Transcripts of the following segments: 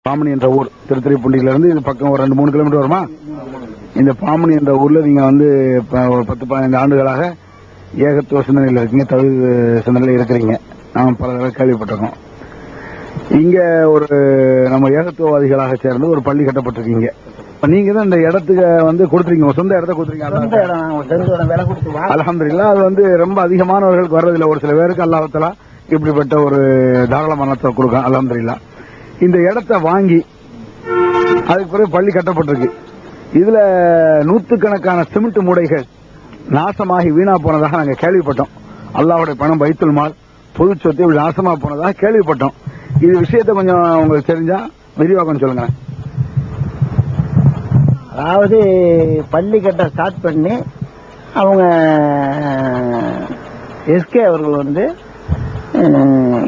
பாமணி என்ற ஊர் திருத்துறைப்பூண்டியில இருந்து இது பக்கம் ஒரு 2-3 கிலோமீட்டர் வருமா? இந்த பாமணி என்ற ஊர்ல நீங்க வந்து ஒரு 10-15 ஆண்டுகளாக ஏகத்துவ சிந்தனையில் இருக்கீங்க, தவிர சிந்தனையில் இருக்கிறீங்க. நாம் பல தடவை கேள்விப்பட்டிருக்கோம். இங்க ஒரு நம்ம ஏகத்துவவாதிகளாக சேர்ந்து ஒரு பள்ளி கட்டப்பட்டிருக்கீங்க. நீங்க தான் இந்த இடத்துக்கு வந்து கொடுத்துருக்கீங்க, சொந்த இடத்த கொடுத்துருக்கீங்க. அல்ஹம்துலில்லாஹ். அது வந்து ரொம்ப அதிகமானவர்களுக்கு வர்றதில்லை. ஒரு சில பேருக்கு அல்லாஹ் தஆலா இப்படிப்பட்ட ஒரு தாராள மனத்தை கொடுக்கும். அல்ஹம்துலில்லாஹ். இந்த இடத்தை வாங்கி அதுக்கு பிறகு பள்ளி கட்டப்பட்டிருக்கு. இதுல நூற்றுக்கணக்கான சிமெண்ட் மூடைகள் நாசமாகி வீணா போனதாக நாங்க கேள்விப்பட்டோம். அல்லாஹ்வுடைய பணம் பைத்துல் மால், பொது சொத்து இப்படி நாசமா போனதாக கேள்விப்பட்டோம். இது விஷயத்தை கொஞ்சம் உங்களுக்கு தெரிஞ்சா விரிவா கொஞ்சம் சொல்லுங்க. அதாவது பள்ளி கட்ட ஸ்டார்ட் பண்ணி அவங்க எஸ்கே அவர்கள் வந்து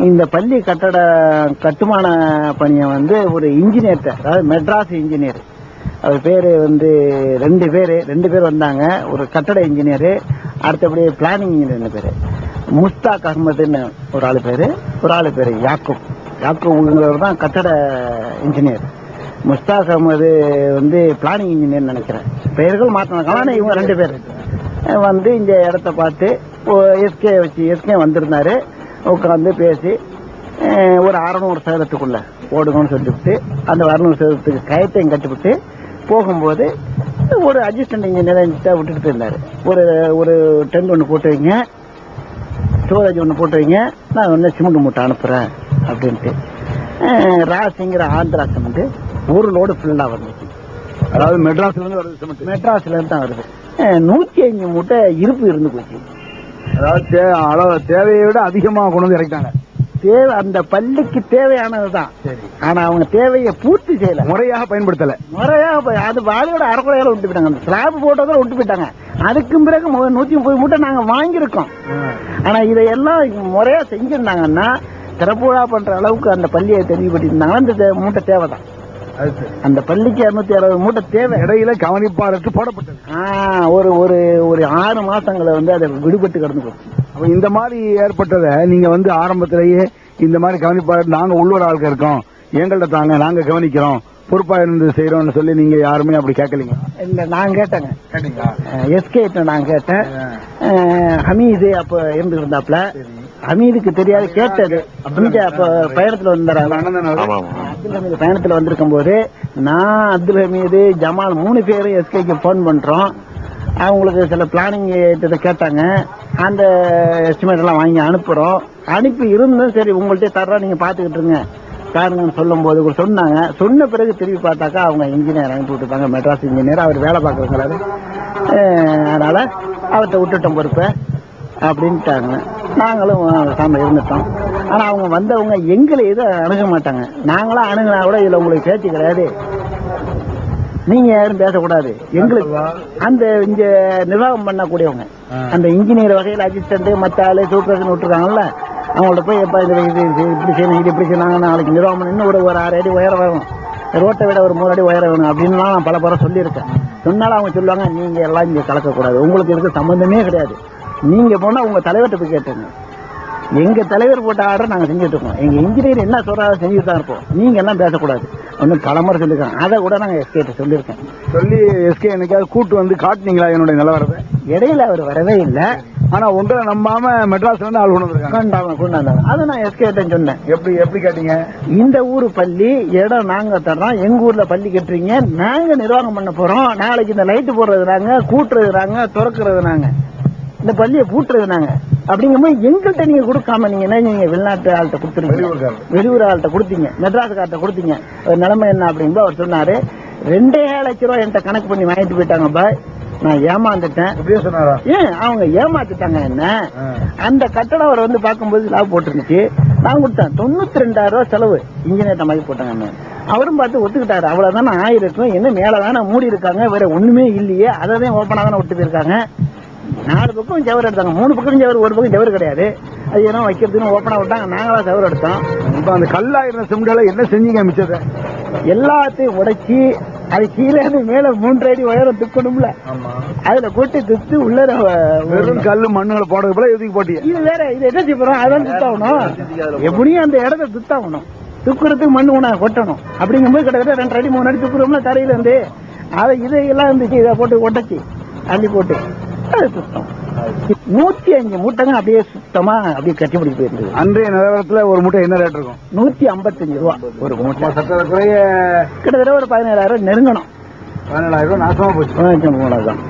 இந்த பள்ளி கட்டுமான பணியை வந்து ஒரு இன்ஜினியர்கிட்ட, அதாவது மெட்ராஸ் இன்ஜினியர், அவர் பேரு வந்து ரெண்டு பேர் வந்தாங்க. ஒரு கட்டட இன்ஜினியர், அடுத்தபடி பிளானிங் இன்ஜினியர் பேரு முஸ்தாக் அகமதுன்னு ஒரு ஆளு பேரு யாக்கூப்ங்கிறவர் தான் கட்டட இன்ஜினியர். முஸ்தாக் அகமது வந்து பிளானிங் இன்ஜினியர் நினைக்கிறேன். பெயர்கள் மாற்றினாங்க. ஆனால் இவங்க 2 பேர் வந்து இந்த இடத்த பார்த்து எஸ்கே வந்திருந்தாரு. உட்காந்து பேசி ஒரு 600 சதுரத்துக்குள்ள ஓடுங்கன்னு சொல்லிவிட்டு அந்த 600 சதுரத்துக்கு கயத்தையும் கட்டிவிட்டு போகும்போது ஒரு அசிஸ்டன்ட் இன்ஜினியர் விட்டுட்டு இருந்தாரு. ஒரு டென்ட் ஒன்று போட்டு வைங்க, ஸ்டோரேஜ் ஒன்று போட்டு வைங்க, நான் வந்து சிமெண்ட் மூட்டை அனுப்புறேன் அப்படின்ட்டு. ராசிங்கிற ஆந்திரா சிமெண்ட் ஒரு லோடு ஃபுல்லா வந்துச்சு. அதாவது மெட்ராஸ்ல இருந்து வருது சிமெண்ட், மெட்ராஸ்ல இருந்து தான் வருது. 105 மூட்டை இருப்பு இருந்து போச்சு. அதாவது தேவையை விட அதிகமாக கொண்டு வந்து இறக்கிட்டாங்க. அந்த பள்ளிக்கு தேவையானதுதான், ஆனா அவங்க தேவையை பூர்த்தி செய்யல, முறையாக பயன்படுத்தல. அது வாழையோட அரைக்குறையால விட்டு போயிட்டாங்க. அந்த ஸ்லாப் போட்டதை விட்டு போயிட்டாங்க. அதுக்கும் பிறகு 130 மூட்டை நாங்க வாங்கியிருக்கோம். ஆனா இதையெல்லாம் முறையா செஞ்சிருந்தாங்கன்னா, திறப்புழா பண்ற அளவுக்கு அந்த பள்ளியை தெளிவுபடுத்திருந்தாங்கன்னா இந்த மூட்டை தேவைதான். அந்த பள்ளிக்கு 260 மூட்டை தேவை. இடையில கவனிப்பாளருக்கு போடப்பட்டது. ஒரு 6 மாசங்களை வந்து அதை விடுபட்டு கிடந்து போச்சு. அப்ப இந்த மாதிரி ஏற்பட்டதை நீங்க வந்து ஆரம்பத்திலேயே இந்த மாதிரி கவனிப்பாளர் நாங்க உள்ளூர் ஆளுக்கு இருக்கோம், எங்கள்கிட்ட தாங்க, நாங்க கவனிக்கிறோம், பொறுப்பா இருந்து செய்யறோம்னு சொல்லி நீங்க யாருமே அப்படி கேட்கலீங்க? இல்ல, நான் கேட்டேங்க. எஸ்கே நான் கேட்டேன். ஹமீது அப்ப இருந்து இருந்தாப்ல. ஹமீதுக்கு தெரியாது, கேட்டது. அப்ப பயணத்துல வந்தாரு. அப்துல் ஹமீது பயணத்துல வந்திருக்கும் போது நான், அப்துல் ஹமீது, ஜமால் 3 பேரும் எஸ்கேக்கு போன் பண்றோம். அவங்களுக்கு சில பிளானிங் கேட்டாங்க. அந்த எஸ்டிமேட் எல்லாம் வாங்கி அனுப்புறோம். அனுப்பி இருந்தும் சரி உங்கள்கிட்ட தர்றோம், நீங்க பாத்துக்கிட்டு இருங்க பாருங்கன்னு சொல்லும் போது சொன்னாங்க. சொன்ன பிறகு திரும்பி பார்த்தாக்கா அவங்க இன்ஜினியர் அனுப்பி விட்டுருக்காங்க, மெட்ராஸ் இன்ஜினியர். அவர் வேலை பார்க்கறதுனால அதனால அவர்கிட்ட விட்டுட்டோம் பொறுப்பை அப்படின்ட்டாங்க. நாங்களும் சாமி இருந்துட்டோம். ஆனா அவங்க வந்தவங்க எங்களை எதுவும் அணுக மாட்டாங்க. நாங்களாம் அணுகினா கூட இதுல உங்களுக்கு பேச்சு கிடையாது, நீங்க யாரும் பேசக்கூடாது. எங்களுக்கு அந்த இங்க நிர்வாகம் பண்ணக்கூடியவங்க, அந்த இன்ஜினியர் வகையில் அசிஸ்டன்ட் மத்த ஆளு சூப்பர்வைசர் விட்டுருக்காங்கல்ல, அவங்கள்ட்ட போய் எப்ப இப்படி செய்யணும், இது இப்படி செய்யறாங்க, நாளைக்கு நிர்வாகம் இன்னும் ஒரு 6 அடி உயரம் வேணும், ரோட்டை விட ஒரு 3 அடி உயரம் வேணும் அப்படின்னு நான் பல முறை சொல்லியிருக்கேன். சொன்னாலும் அவங்க சொல்லுவாங்க, நீங்க எல்லாம் இங்க கலக்கக்கூடாது, உங்களுக்கு இதுக்கு சம்பந்தமே கிடையாது. நீங்க போனா உங்க தலைவர்கிட்ட போய் கேட்டுங்க. எங்க தலைவர் போட்ட ஆர்டர் நாங்க செஞ்சுட்டு இருக்கோம். எங்க இன்ஜினியர் என்ன சொல்றாரு செஞ்சுட்டு தான் இருப்போம். நீங்க எல்லாம் பேசக்கூடாது ஒன்னும் களமறை சொல்லிருக்காங்க. அதை கூட நாங்க எஸ்கே சொல்லியிருக்கேன். சொல்லி எஸ்கே என்னைக்காவது கூட்டு வந்து காட்டுனீங்களா என்னுடைய நிலவரத்தை? இடையில அவர் வரவே இல்லை. ஆனா உங்களை நம்பாம மெட்ராஸ்ல இருந்து ஆள் கொண்டாந்தாங்க. அதை நான் எஸ்கே சொன்னேன். எப்படி கேட்டீங்க? இந்த ஊரு பள்ளி இடம் நாங்க தர்றோம், எங்க ஊர்ல பள்ளி கட்டுறீங்க, நாங்க நிர்வாகம் பண்ண போறோம். நாளைக்கு இந்த லைட்டு போடுறது நாங்க, கூட்டுறது நாங்க, திறக்கிறது நாங்க, இந்த பள்ளியை பூட்டுறது நாங்க. அப்படிங்கும்போது எங்கள்கிட்ட நீங்க கொடுக்காம நீங்க வெளிநாட்டு ஆள்கிட்ட கொடுத்துருங்க, வெளியூர் ஆள்கிட்ட கொடுத்தீங்க, மெட்ராஸுக்கார்ட்ட கொடுத்தீங்க. நிலைமை என்ன அப்படிங்கும்போது அவர் சொன்னாரு, 2.5 லட்சம் ரூபாய் என்கிட்ட கணக்கு பண்ணி வாங்கிட்டு போயிட்டாங்க பாய், நான் ஏமாந்துட்டேன். ஏன் அவங்க ஏமாத்திட்டாங்க என்ன? அந்த கட்டடம் அவர் வந்து பார்க்கும்போது லாபம் போட்டுருந்துச்சு, நான் கொடுத்தேன். 92,000 ரூபாய் செலவு இன்ஜினியர்ட்ட மாதிரி போட்டாங்க. அவரும் பார்த்து ஒத்துக்கிட்டாரு. அவ்வளவுதானே ஆயிருக்கும், என்ன மேலதானே மூடி இருக்காங்க, வேற ஒண்ணுமே இல்லையே, அதை தான் ஓப்பனா தானே விட்டு போயிருக்காங்க. 4 பக்கம் ஜவர் எடுத்தாங்க, 3 பக்கம் ஜவர், ஒரு பக்கம் ஜவர் கிடையாது. அது ஏன்னா வைக்கிறதுன்னு ஓப்பனா விட்டாங்க. நாங்களா ஜவர் எடுத்தோம். இப்ப அந்த கல்லாயிரம் சிமெண்ட்ல என்ன செஞ்சீங்க? மிச்சத்தை எல்லாத்தையும் உடைச்சி அது கீழே மேல 3 அடி உயரம் துக்கணும்ல, அதுல கொட்டி துத்து உள்ள வெறும் கல்லு மண்ணுகளை போடுறது போல எதுக்கு போட்டீங்க? இது வேற, இது என்ன செய்யறோம், அதான் துத்தாகணும். எப்படியும் அந்த இடத்த துத்தாகணும். துக்குறதுக்கு மண்ணு ஒண்ணா கொட்டணும். அப்படிங்கும்போது கிட்டத்தட்ட 2 அடி 3 அடி துக்குறோம்ல தரையில இருந்து அதை இதையெல்லாம் இருந்துச்சு, இதை போட்டு ஒட்டச்சு அள்ளி போட்டு அது சுத்தம். 105 மூட்டைங்க அப்படியே சுத்தமா அப்படியே கட்டி பிடிச்சி போயிருந்தது. அன்றைய நிலவரத்துல ஒரு மூட்டை என்ன ரேட் இருக்கும்? 155 ரூபா ஒரு மூட்டை. சற்றக்குறைய கிட்டத்தட்ட ஒரு 17,000 நெருங்கணும். 17,000 நாசமா போச்சு. அவ்வளவுதான்.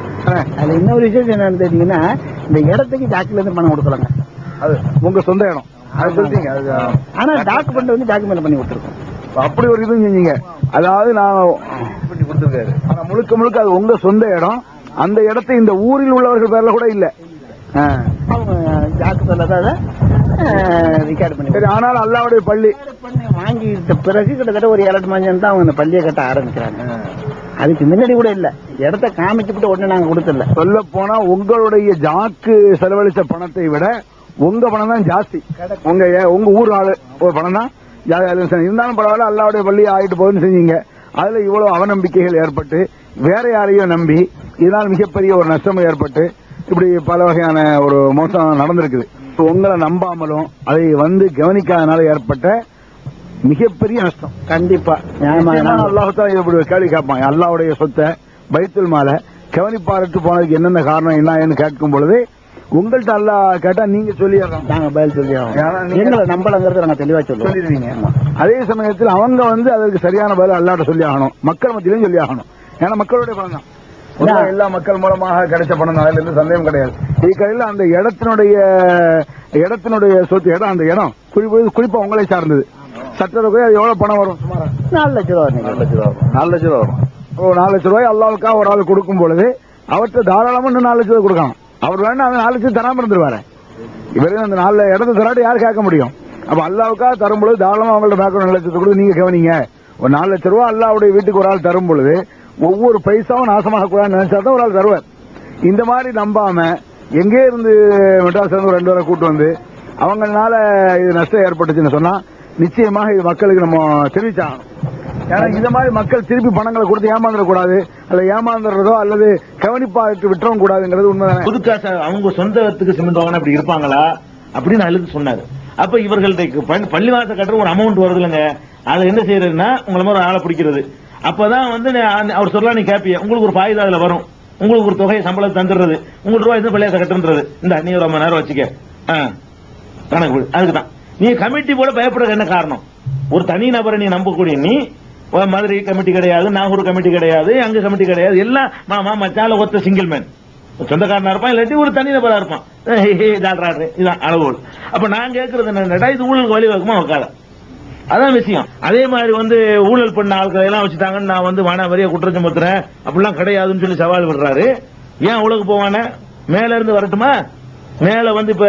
அதுல இன்னொரு விஷயம் என்ன தெரிஞ்சீங்கன்னா, இந்த இடத்துக்கு டாக்குல இருந்து பணம் கொடுக்கலாங்க. அது உங்க சொந்த இடம் அது சொல்லிட்டீங்க. ஆனா டாக்குமெண்ட் வந்து டாக்குமெண்ட் பண்ணி கொடுத்துருக்கோம். அப்படி ஒரு இதுவும் செஞ்சீங்க. அதாவது நான் பண்ணி கொடுத்துருக்காரு. ஆனா முழுக்க முழுக்க அது உங்க சொந்த இடம். அந்த இடத்தை இந்த ஊரில் உள்ளவர்கள் பேர்ல கூட இல்ல. அவங்க டாக்கு சொல்லதான் ரெக்கார்டு பண்ணி. சரி, ஆனாலும் அல்லாவுடைய பள்ளி வாங்கிட்ட பிறகு கிட்டத்தட்ட ஒரு 7 மாதம் தான் அவங்க இந்த பள்ளியை கட்ட ஆரம்பிக்கிறாங்க. அதுக்கு முன்னாடி கூட இல்ல, இடத்த காமிச்சுட்டு உடனே நாங்க கொடுத்துல. சொல்ல போனா உங்களுடைய ஜாக்கு செலவழிச்ச பணத்தை விட உங்க பணம் தான் ஜாஸ்தி. உங்க ஊர் ஆளு ஒரு பணம் தான் இருந்தாலும் பரவாயில்ல, அல்லாவுடைய பள்ளி ஆயிட்டு போகுதுன்னு செஞ்சீங்க. அதுல இவ்வளவு அவநம்பிக்கைகள் ஏற்பட்டு வேற யாரையும் நம்பி இதனால் மிகப்பெரிய ஒரு நஷ்டம் ஏற்பட்டு இப்படி பல வகையான ஒரு மோசம் நடந்திருக்குது. உங்களை நம்பாமலும் அதை வந்து கவனிக்காதனால ஏற்பட்ட மிகப்பெரிய நஷ்டம். கண்டிப்பா அல்லாஹ்தான் இப்படி கேள்வி கேட்பான். அல்லாவுடைய சொத்தை பைத்துல் மால கவனிப்பாரட்டு போனதுக்கு என்னென்ன காரணம் என்னன்னு கேட்கும் பொழுது உங்கள்கிட்ட அல்லா கேட்டா நீங்க சொல்லிடுறோம், நாங்க பதில் சொல்லிடுறோம். நம்பலங்கிறது நாங்க தெளிவா சொல்லிடுவீங்க. அதே சமயத்தில் அவங்க வந்து அதற்கு சரியான பதில் அல்லாட்ட சொல்லி ஆகணும், மக்கள் மத்தியிலும் சொல்லி ஆகணும். ஏன்னா மக்களுடைய பணம் தான், எல்லா மக்கள் மூலமாக கிடைச்ச பணம் தான், அதுல இருந்து சந்தேகம் கிடையாது. இதுக்கடையில் அந்த இடத்தினுடைய சொத்து இடம், அந்த இடம் குறிப்பா உங்களை சார்ந்தது. சட்டத்துக்கு அது எவ்வளவு பணம் வரும்? சுமாரா 4 லட்சம் ரூபாய். 4 லட்சம் ரூபாய் வரும். 4 லட்சம் ரூபாய் அல்லாவுக்காக ஒரு ஆள் கொடுக்கும் பொழுது அவற்றை தாராளமா இன்னும் 4 லட்சம் ரூபாய் கொடுக்கலாம். அவர் வேணா அந்த 4 லட்சம் தராம இருந்துருவாரு. இவரு அந்த 4 இடத்தை தராட்டி யாரு கேட்க முடியும்? அப்ப அல்லாவுக்காக தரும்பொழுது தாராளமா அவங்கள்ட்ட பேக்கணும் 4 லட்சத்தை கொடுத்து நீங்க கவனிங்க. ஒரு 4 லட்சம் ரூபாய் அல்லாவுடைய வீட்டுக்கு ஒரு ஆள் தரும் பொழுது ஒவ்வொரு பைசாவும் நாசமாக கூடாதுன்னு நினைச்சாதான் ஒரு ஆள் தருவார். இந்த மாதிரி நம்பாம எங்கே இருந்து மெட்ராஸ்ல இருந்து 2 பேரை கூட்டு வந்து அவங்கனால இது நஷ்டம் ஏற்பட்டுச்சுன்னு சொன்னா நிச்சயமாக இது மக்களுக்கு நம்ம தெரிவிச்சாகணும். ஏன்னா இந்த மாதிரி மக்கள் திருப்பி பணங்களை கொடுத்து ஏமாந்துடக்கூடாது, அல்ல ஏமாந்துறதோ அல்லது கவனிப்பாட்டு விட்டுறவும் கூடாதுங்கிறது உண்மைதானே. புதுக்காசு அவங்க சொந்தத்துக்கு சிமெண்ட் வாங்கினா அப்படி இருப்பாங்களா அப்படின்னு அழுது சொன்னாரு. அப்ப இவர்கள்ட்ட பள்ளிவாசல் கட்டுற ஒரு அமௌண்ட் வருது இல்லைங்க, அதை என்ன செய்யறதுன்னா உங்களை மாதிரி ஆளை பிடிக்கிறது. அப்பதான் வந்து அவர் சொல்லலாம், நீ கேப்பிய உங்களுக்கு ஒரு பாயுதா அதுல வரும், உங்களுக்கு ஒரு தொகையை சம்பளத்தை தந்துடுறது, உங்களுக்கு ரூபாய் பள்ளியாச கட்டுன்றது, இந்த நீ ஒரு 50,000 வச்சுக்க கணக்கு. அதுக்குதான் நீ கமிட்டி போல பயப்படுற என்ன காரணம்? ஒரு தனி நபரை நீ நம்பக்கூடிய நீ மதுரை கமிட்டி கிடையாது, நாகூர் கமிட்டி கிடையாது, அங்க கமிட்டி கிடையாது, எல்லாம் மாமா மச்சால ஒத்த சிங்கிள் மேன் சொந்தக்காரனா இருப்பான், இல்லாட்டி ஒரு தனி நபரா இருப்பான். இதுதான் அளவுகள். அப்ப நான் கேட்கறது என்னடா, இது ஊழலுக்கு வழிவகுமா வைக்காத, அதான் விஷயம். அதே மாதிரி வந்து ஊழல் பண்ண ஆட்களை எல்லாம் வச்சுட்டாங்கன்னு நான் வந்து வானா வரியா குற்றம் சுமத்துறேன் அப்படிலாம் கிடையாதுன்னு சொல்லி சவால் விடுறாரு. ஏன் அவ்வளவுக்கு போவான? மேல இருந்து வரட்டுமா? மேல வந்து இப்ப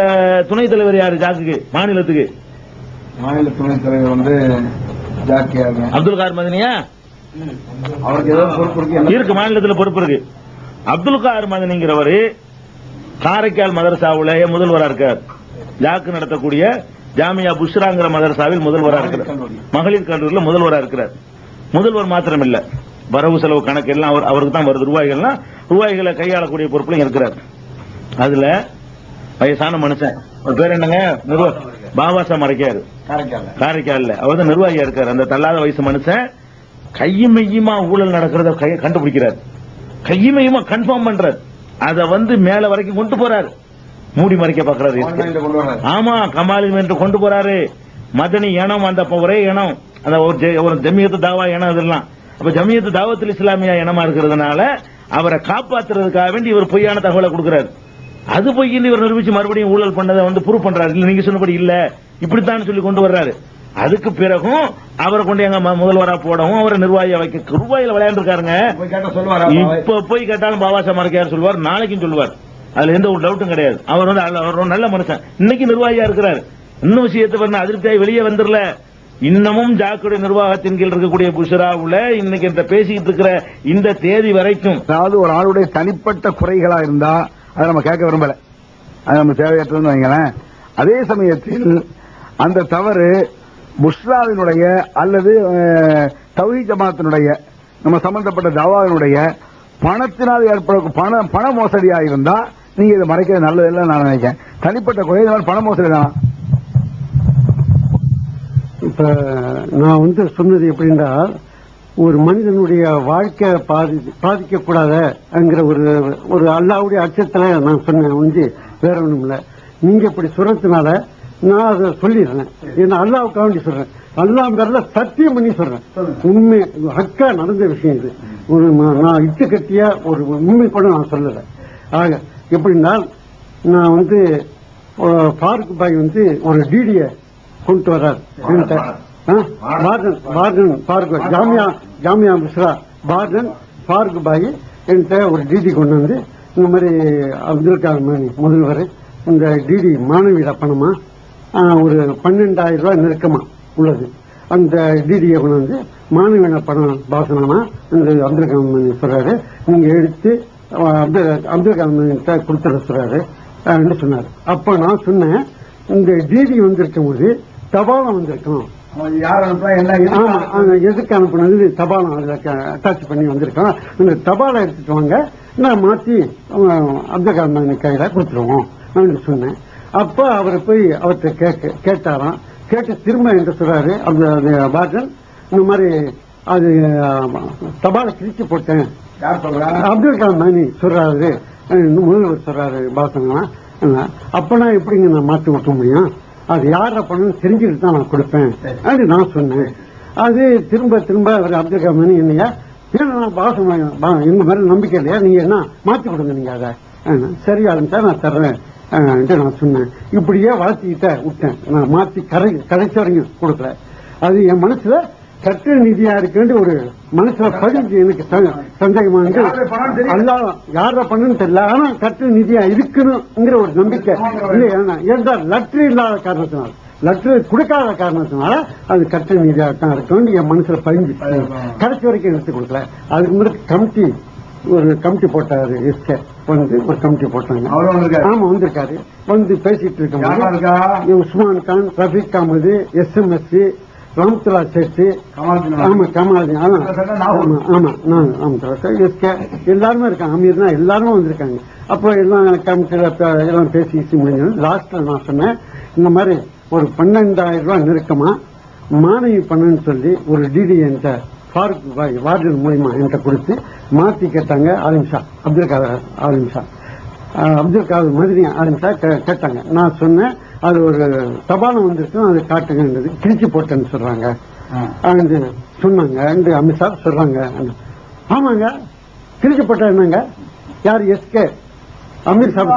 துணைத் தலைவர் யாரு ஜாக்குக்கு? மாநிலத்துக்கு மாநில துணைத் தலைவர் வந்து அப்துல் கார் மதனியா அவருக்கு ஏதாவது பொறுப்பு இருக்கு, மாநிலத்தில் பொறுப்பு இருக்கு. அப்துல் கார் மதனிங்கிறவரு காரைக்கால் மதரசாவுல முதல்வரா இருக்கார். ஜாக்கு நடத்தக்கூடிய ஜாமியா புஷ்ராங்கிற மதரசாவில் முதல்வரா இருக்கிறார். மகளிர் கல்லூரியில் முதல்வரா இருக்கிறார். முதல்வர் மாத்திரம் இல்ல, வரவு செலவு கணக்கு எல்லாம் அவருக்கு தான் வருது. ரூபாய்களை கையாளக்கூடிய பொறுப்புல இருக்கிறார். அதுல வயசான மனுஷன், ஒரு பேர் என்னங்க, பாபாசா மறைக்காரு, காரைக்கால அவர் தான் நிர்வாகியா இருக்காரு. அந்த தள்ளாத வயசு மனுஷன் கையும் மெய்யுமா ஊழல் நடக்கிறத கண்டுபிடிக்கிறார், கையும் மெய்யுமா கன்ஃபார்ம் பண்றாரு. அத வந்து மேல வரைக்கும் கொண்டு போறாரு, மூடி மறைக்க பாக்குறாரு. ஆமா, கமாலின் என்று கொண்டு போறாரு. மதனி இனம், அந்த ஒரே இனம், அந்த ஒரு ஜமியத்து தாவா இனம், இதெல்லாம். அப்ப ஜமியத்து தாவத்தில் இஸ்லாமியா இனமா இருக்கிறதுனால அவரை காப்பாத்துறதுக்காக வேண்டி இவர் பொய்யான தகவலை கொடுக்கிறாரு. அது பொய்ன்னு இவர் நிரூபிச்சு மறுபடியும் ஊழல் பண்ணதை வந்து ப்ரூவ் பண்றாரு. இல்ல நீங்க சொன்னபடி இல்ல இப்படித்தான் சொல்லி கொண்டு வர்றாரு. அதுக்கு பிறகும் அவரை கொண்டு எங்க முதல்வரா போடவும் அவரை நிர்வாகியா வைக்க ரூபாயில விளையாண்டுருக்காருங்க. இப்ப போய் கேட்டாலும் பாபாசா மறைக்காரு சொல்லுவார், நாளைக்கும் சொல்லுவார். அதுல எந்த ஒரு டவுட்டும் கிடையாது. அவர் வந்து அவர் நல்ல மனுஷன், இன்னைக்கு நிர்வாகியா இருக்கிறார். இன்னும் விஷயத்தை பண்ண அதிருப்தியாய் வெளியே வந்துடல. இன்னமும் ஜாக்குடைய நிர்வாகத்தின் கீழ் இருக்கக்கூடிய புஷராவுல இன்னைக்கு இந்த பேசிக்கிட்டு இருக்கிற இந்த தேதி வரைக்கும், அதாவது ஒரு ஆளுடைய தனிப்பட்ட குறைகளா இருந்தா அதை நம்ம கேட்க விரும்பல, அது நம்ம தேவையற்றதுன்னு வைங்களேன். அதே சமயத்தில் அந்த தவறு புஷ்ராவினுடைய அல்லது தௌஹீத் ஜமாத்தினுடைய நம்ம சம்பந்தப்பட்ட தவாவினுடைய பணத்தினால் ஏற்பட பண மோசடியா இருந்தா நீங்க இதை மறைக்கிறது நல்லதில்லை நான் நினைக்கிறேன். தனிப்பட்ட குறை பண மோசடி தான். இப்ப நான் சொன்னது எப்படின்னா, ஒரு மனிதனுடைய வாழ்க்கை பாதிக்க கூடாதுங்கிற ஒரு அல்லாவுடைய அச்சத்துல நான் சொன்னேன், வேற ஒண்ணும் இல்ல. நீங்க இப்படி சொல்றதுனால நான் அதை சொல்லிடுறேன். ஏன்னா அல்லாவுக்காக வேண்டி சொல்றேன், அல்லாஹ் பேர்ல சத்தியம் பண்ணி சொல்றேன். உண்மை ஹக்கா நடந்த விஷயம் இது. நான் இட்டு கட்டிய ஒரு உண்மை கூட நான் சொல்லல. ஆக எப்படின்னா, நான் ஃபாரூக் பாய் ஒரு டிடிய கொண்டு வர்றார். ஃபாரூக் ஜாமியா மிஸ்ரா பார்டன் ஃபாரூக் பாய் என்கிட்ட ஒரு டிடி கொண்டு வந்து, இந்த மாதிரி அப்துல் கலாம் முதல்வர் இந்த டிடி மாணவியிட பணமா ஒரு 12,000 ரூபாய் நெருக்கமா உள்ளது. அந்த டிடியை கொண்டு வந்து மாணவியிட பணம் பாசனமா இந்த அப்துல் கலாம் சொல்றாரு, நீங்க எடுத்து அப்துல் கலாம் கொடுத்துட சொல்றாரு சொன்னாரு. அப்ப நான் சொன்னேன், இந்த டிடி வந்திருக்கும் போது தபாலம் வந்திருக்கும். எதுக்கு அனுப்புனது? தபாலம் அட்டாச் பண்ணி வந்திருக்கோம். இந்த தபாலை எடுத்துட்டு வாங்க, நான் மாத்தி அப்துல் கலாம் கையில கொடுத்துருவோம் அப்படின்னு சொன்னேன். அப்ப அவரை போய் அவர்கிட்ட கேட்டாராம். கேட்டு திரும்ப என்று சொல்றாரு அந்த பார்டன், இந்த மாதிரி அது தபாலை கிழிச்சு போட்டேன். அப்துல் கலாம் சொல்றாரு, முதல்வர் சொல்றாரு பாசனா. அப்பனா எப்படிங்க நான் மாற்றி கொடுக்க முடியும்? அது யார பண்ணு தெரிஞ்சுட்டு தான் நான் கொடுப்பேன் அப்படின்னு நான் சொன்னேன். அது திரும்ப திரும்ப அவர் அப்துல் கலாம் என்னையா நான் பாசம் எங்க மேல நம்பிக்கை இல்லையா, நீங்க என்ன மாத்தி கொடுங்க, நீங்க அதை சரி ஆரம்பிச்சா நான் தர்றேன் நான் சொன்னேன். இப்படியே வளர்த்திக்கிட்ட விட்டேன். நான் மாத்தி கடைசி வரைக்கும் கொடுக்கல. அது என் மனசுல கட்ட நிதியா இருக்கு ஒரு மனசுல பதிஞ்சு எனக்கு சந்தேகமா யார பண்ணுன்னு தெரியல. ஆனா கட்ட நிதியா இருக்குங்கிற ஒரு நம்பிக்கை ஏன்னா லெட்டர் இல்லாத காரணத்தினால, லெட்டர் கொடுக்காத காரணத்தினால அது கட்ட நிதியா தான் இருக்கும் என் மனசுல பதிஞ்சு கடைசி வரைக்கும் எடுத்து கொடுக்கல. அதுக்கு முன்னாடி ஒரு கமிட்டி போட்டாரு. எஸ்கே ஒரு கமிட்டி போட்டாங்க. ஆமா வந்திருக்காரு. பேசிட்டு இருக்க உஸ்மான் கான், ரஃபீக் அஹமது, SMS, ராம்துல்லா சேட்டு, ஆமா கமாலுதீன், எல்லாருமே இருக்காங்க. அமீர்னா எல்லாருமே வந்திருக்காங்க. அப்ப எல்லாம் கமிட்டியில எல்லாம் பேசி முடிஞ்சது. லாஸ்ட்ல நான் சொன்னேன், இந்த மாதிரி ஒரு 12,000 ரூபாய் நெருக்கமா மாணவி பண்ணுன்னு சொல்லி ஒரு டிடி என்கிட்ட ஃபாரூக் பாய் வார்டன் மூலியமா என்கிட்ட கொடுத்து மாத்தி கேட்டாங்க. ஆலிம்ஷா அப்துல் காதர் மதுரை ஆலிம்ஷா கேட்டாங்க. நான் சொன்னேன், அது ஒரு தபாலம் வந்திருக்கும், அது காட்டுங்கன்றது கிழிச்சு போட்டேன்னு சொல்றாங்க சொன்னாங்க. அமித்ஷா சொல்றாங்க, ஆமாங்க கிழிச்சு போட்டா என்னங்க? யார்? எஸ்கே அமீர் சாப்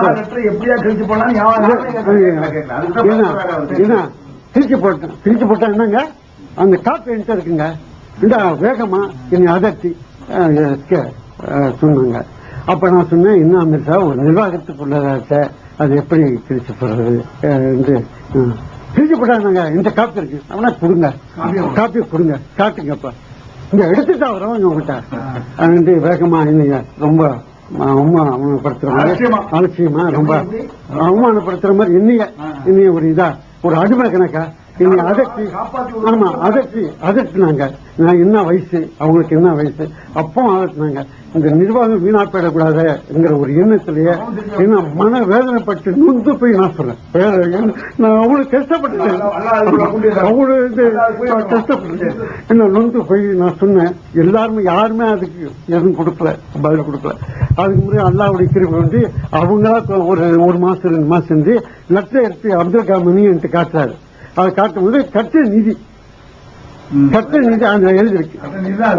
எப்படியா கிழிச்சு போனா கிழிச்சு போட்டா என்னங்க? அந்த காப்பி என்கிட்ட இருக்குங்க, இந்த வேகமா என்னை அதட்டி சொன்னாங்க. அப்ப நான் சொன்னேன், என்ன அமீர் சார் ஒரு நிர்வாகத்துக்குள்ளதாச்ச அது எப்படி கிழிச்சு போடுறது? கிழிச்சு போட்டாங்க. இந்த காப்பி இருக்கு, அவனா கொடுங்க, காப்பி கொடுங்க, காட்டுங்கப்பா, இங்க எடுத்துட்டா வரவங்க உங்ககிட்ட வேகமா என்னைய ரொம்ப அவமானப்படுத்துற மாதிரி, அலட்சியமா ரொம்ப அவமானப்படுத்துற மாதிரி என்னைய ஒரு இதா ஒரு அடிமை கணக்கா என்னை அதட்டி, ஆமா அதட்டினாங்க. நான் என்ன வயசு, அவங்களுக்கு என்ன வயசு, அப்போ அதட்டினாங்க. இந்த நிர்வாகம் வீணா போயிடக்கூடாதுங்கிற ஒரு எண்ணத்திலேயே என்ன மன வேதனைப்பட்டு நொந்து போய் நான் சொல்றேன். நான் அவ்வளவு கஷ்டப்பட்டுட்டேன், அவ்வளவு கஷ்டப்பட்டுட்டேன். என்ன நொந்து போய் நான் சொன்னேன். யாருமே அதுக்கு எதுவும் கொடுக்கல, பதில் கொடுக்கல. அதுக்கு முன்னாடி அல்லாவுடைய கிருபை அவங்களா ஒரு மாசம் 2 மாசம் இருந்து லெட்டர் எடுத்து அப்துல் கலாம் என்று காட்டுறாரு. அதை காட்டும்போது கட்ட நிதி அந்த எழுதிருக்கு.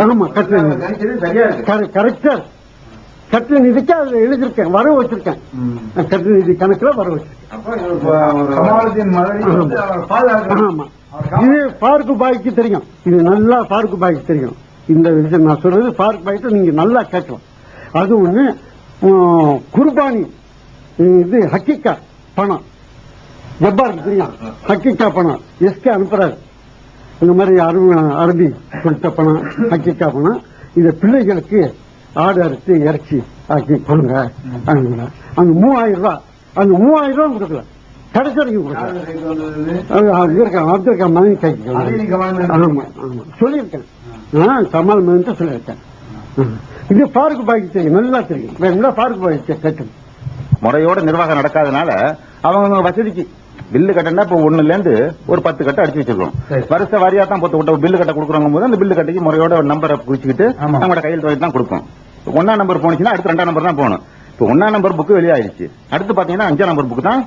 ஆமா கட்ட நிதி கரெக்டா கட்ட நிதிக்கு அதுல எழுதிருக்கேன், வர வச்சிருக்கேன். கட்ட நிதி கணக்குல வர வச்சிருக்கேன். ஆமா இது ஃபாரூக் பாய்க்கு தெரியும், இது நல்லா ஃபாரூக் பாய்க்கு தெரியும். இந்த விஷயம் நான் சொல்றது ஃபாரூக் பாய்க்கு நீங்க நல்லா கேட்கலாம். அது ஒண்ணு. குர்பானி இது ஹக்கீக்கா பணம் ஜப்பாருக்கு தெரியும். ஹக்கீக்கா பணம் எஸ்கே அனுப்புறாரு. இந்த மாதிரி அரபி கொடுத்த பணம் ஹக்கீக்கா பணம். இந்த பிள்ளைகளுக்கு ஆடு அறுத்து இறைச்சி ஆக்கி கொடுங்க. அந்த 3000 ரூபாய், அந்த 3000 ரூபாய் கொடுக்கல, கடைசி வரைக்கும் கொடுக்கல. அப்துல் கலாம் கேட்க. ஆமா ஆமா சொல்லியிருக்கேன், கமால் மகன் சொல்லியிருக்கேன். இது ஃபாரூக் பாய்க்கு தெரியும், நல்லா தெரியும். ஃபாரூக் பாய் கேட்கணும். முறையோட நிர்வாகம் நடக்காதனால அவங்க வசதிக்கு பில்லு கட்டா இப்ப 1ல இருந்து ஒரு 10 கட்டை அடிச்சு வச்சிருக்கோம். வருஷ வாரியா தான் போட்டு பில்லு கட்ட கொடுக்குறவங்க போது அந்த பில்லு கட்டைக்கு முறையோட நம்பரை குறிச்சுக்கிட்டு நம்மளோட கையில் வாங்கி தான் கொடுப்போம். 1ஆம் நம்பர் போனுச்சுன்னா அடுத்து 2ஆம் நம்பர் தான் போகணும். இப்ப 1ஆம் நம்பர் புக்கு வெளியாயிடுச்சு. அடுத்து பாத்தீங்கன்னா 5ஆம் நம்பர் புக்கு தான்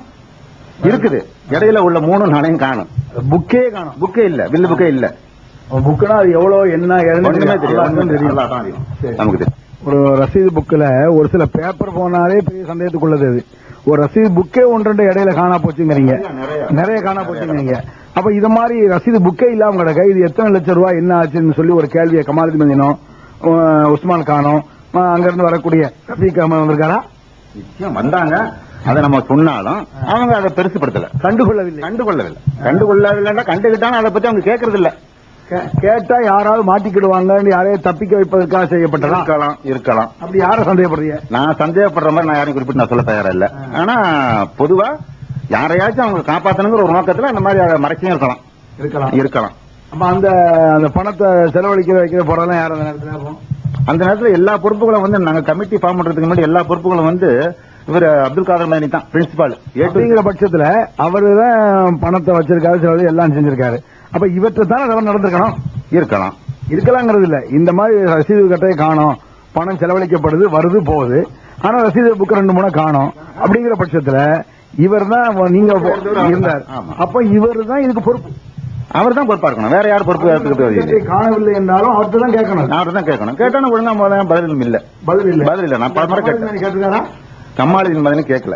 இருக்குது. இடையில உள்ள 3 நாளையும் காணும். புக்கே காணும். புக்கே இல்ல, பில்லு புக்கே இல்ல. புக்குனா அது எவ்வளவு என்ன ஒண்ணுமே தெரியும். நமக்கு தெரியும். ஒரு ரசீது புக்ல ஒரு சில பேப்பர் போனாலே பெரிய சந்தேகத்துக்குள்ளது அது. ஒரு ரசீது புக்கே 1-2 இடையில காணா போச்சுங்கிறீங்க, நிறைய காணா போச்சுங்கிறீங்க. அப்ப இது மாதிரி ரசீது புக்கே இல்லாம கிடக்க இது எத்தனை லட்சம் ரூபாய் என்ன ஆச்சுன்னு சொல்லி ஒரு கேள்வியை கமாலுதீன் மதீனும் உஸ்மான் கானும் அங்க இருந்து வரக்கூடிய ரஃபீக் அஹ்மத் வந்திருக்காரா? நிச்சயம் வந்தாங்க. அதை நம்ம சொன்னாலும் அவங்க அதை பெருசுப்படுத்தல, கண்டுகொள்ளவில்லை. கண்டுகிட்டாலும் அதை பத்தி அவங்க கேட்கறது இல்ல. கேட்டா யாராவது மாட்டிக்கிடுவாங்க, யாரையும் தப்பிக்க வைப்பதற்காக செய்யப்பட்டதா இருக்கலாம். அப்படி யாரை சந்தேகப்படுறீங்க? நான் சந்தேகப்படுற மாதிரி நான் யாரையும் குறிப்பிட்டு நான் சொல்ல தயாரா இல்ல. ஆனா பொதுவா யாரையாச்சும் அவங்க காப்பாத்தணுங்கிற ஒரு நோக்கத்துல அந்த மாதிரி மறைச்சியும் இருக்கலாம். அப்ப அந்த பணத்தை செலவழிக்கிற வைக்கிற போறதெல்லாம் யார் அந்த நேரத்தில்? அந்த நேரத்தில் எல்லா பொறுப்புகளும் வந்து நாங்க கமிட்டி ஃபார்ம் பண்றதுக்கு முன்னாடி எல்லா பொறுப்புகளும் வந்து இவர் அப்துல் காதர் மதனி தான் பிரின்சிபால். அப்படிங்கிற பட்சத்துல அவருதான் பணத்தை வச்சிருக்காரு, சிலது எல்லாம் செஞ்சிருக்காரு. அப்ப இவற்றை தானே அதெல்லாம் நடந்திருக்கணும். இருக்கலாங்கிறது இல்ல. இந்த மாதிரி ரசீது கட்டையை காணும், பணம் செலவழிக்கப்படுது, வருது போகுது, ஆனா ரசீது புக்கு 2-3 காணும். அப்படிங்கிற பட்சத்துல இவர் தான் நீங்க இருந்தார். அப்ப இவர் தான் இதுக்கு பொறுப்பு. அவர் தான் பொறுப்பா இருக்கணும். வேற யார் பொறுப்பு காணவில்லை என்றாலும் அவர்கிட்ட தான் கேட்கணும். கேட்டாலும் ஒழுங்கா பதில் இல்ல. நான் பல முறை கேட்டிருக்காரா? கமாலுதீன் மதனி கேட்கல.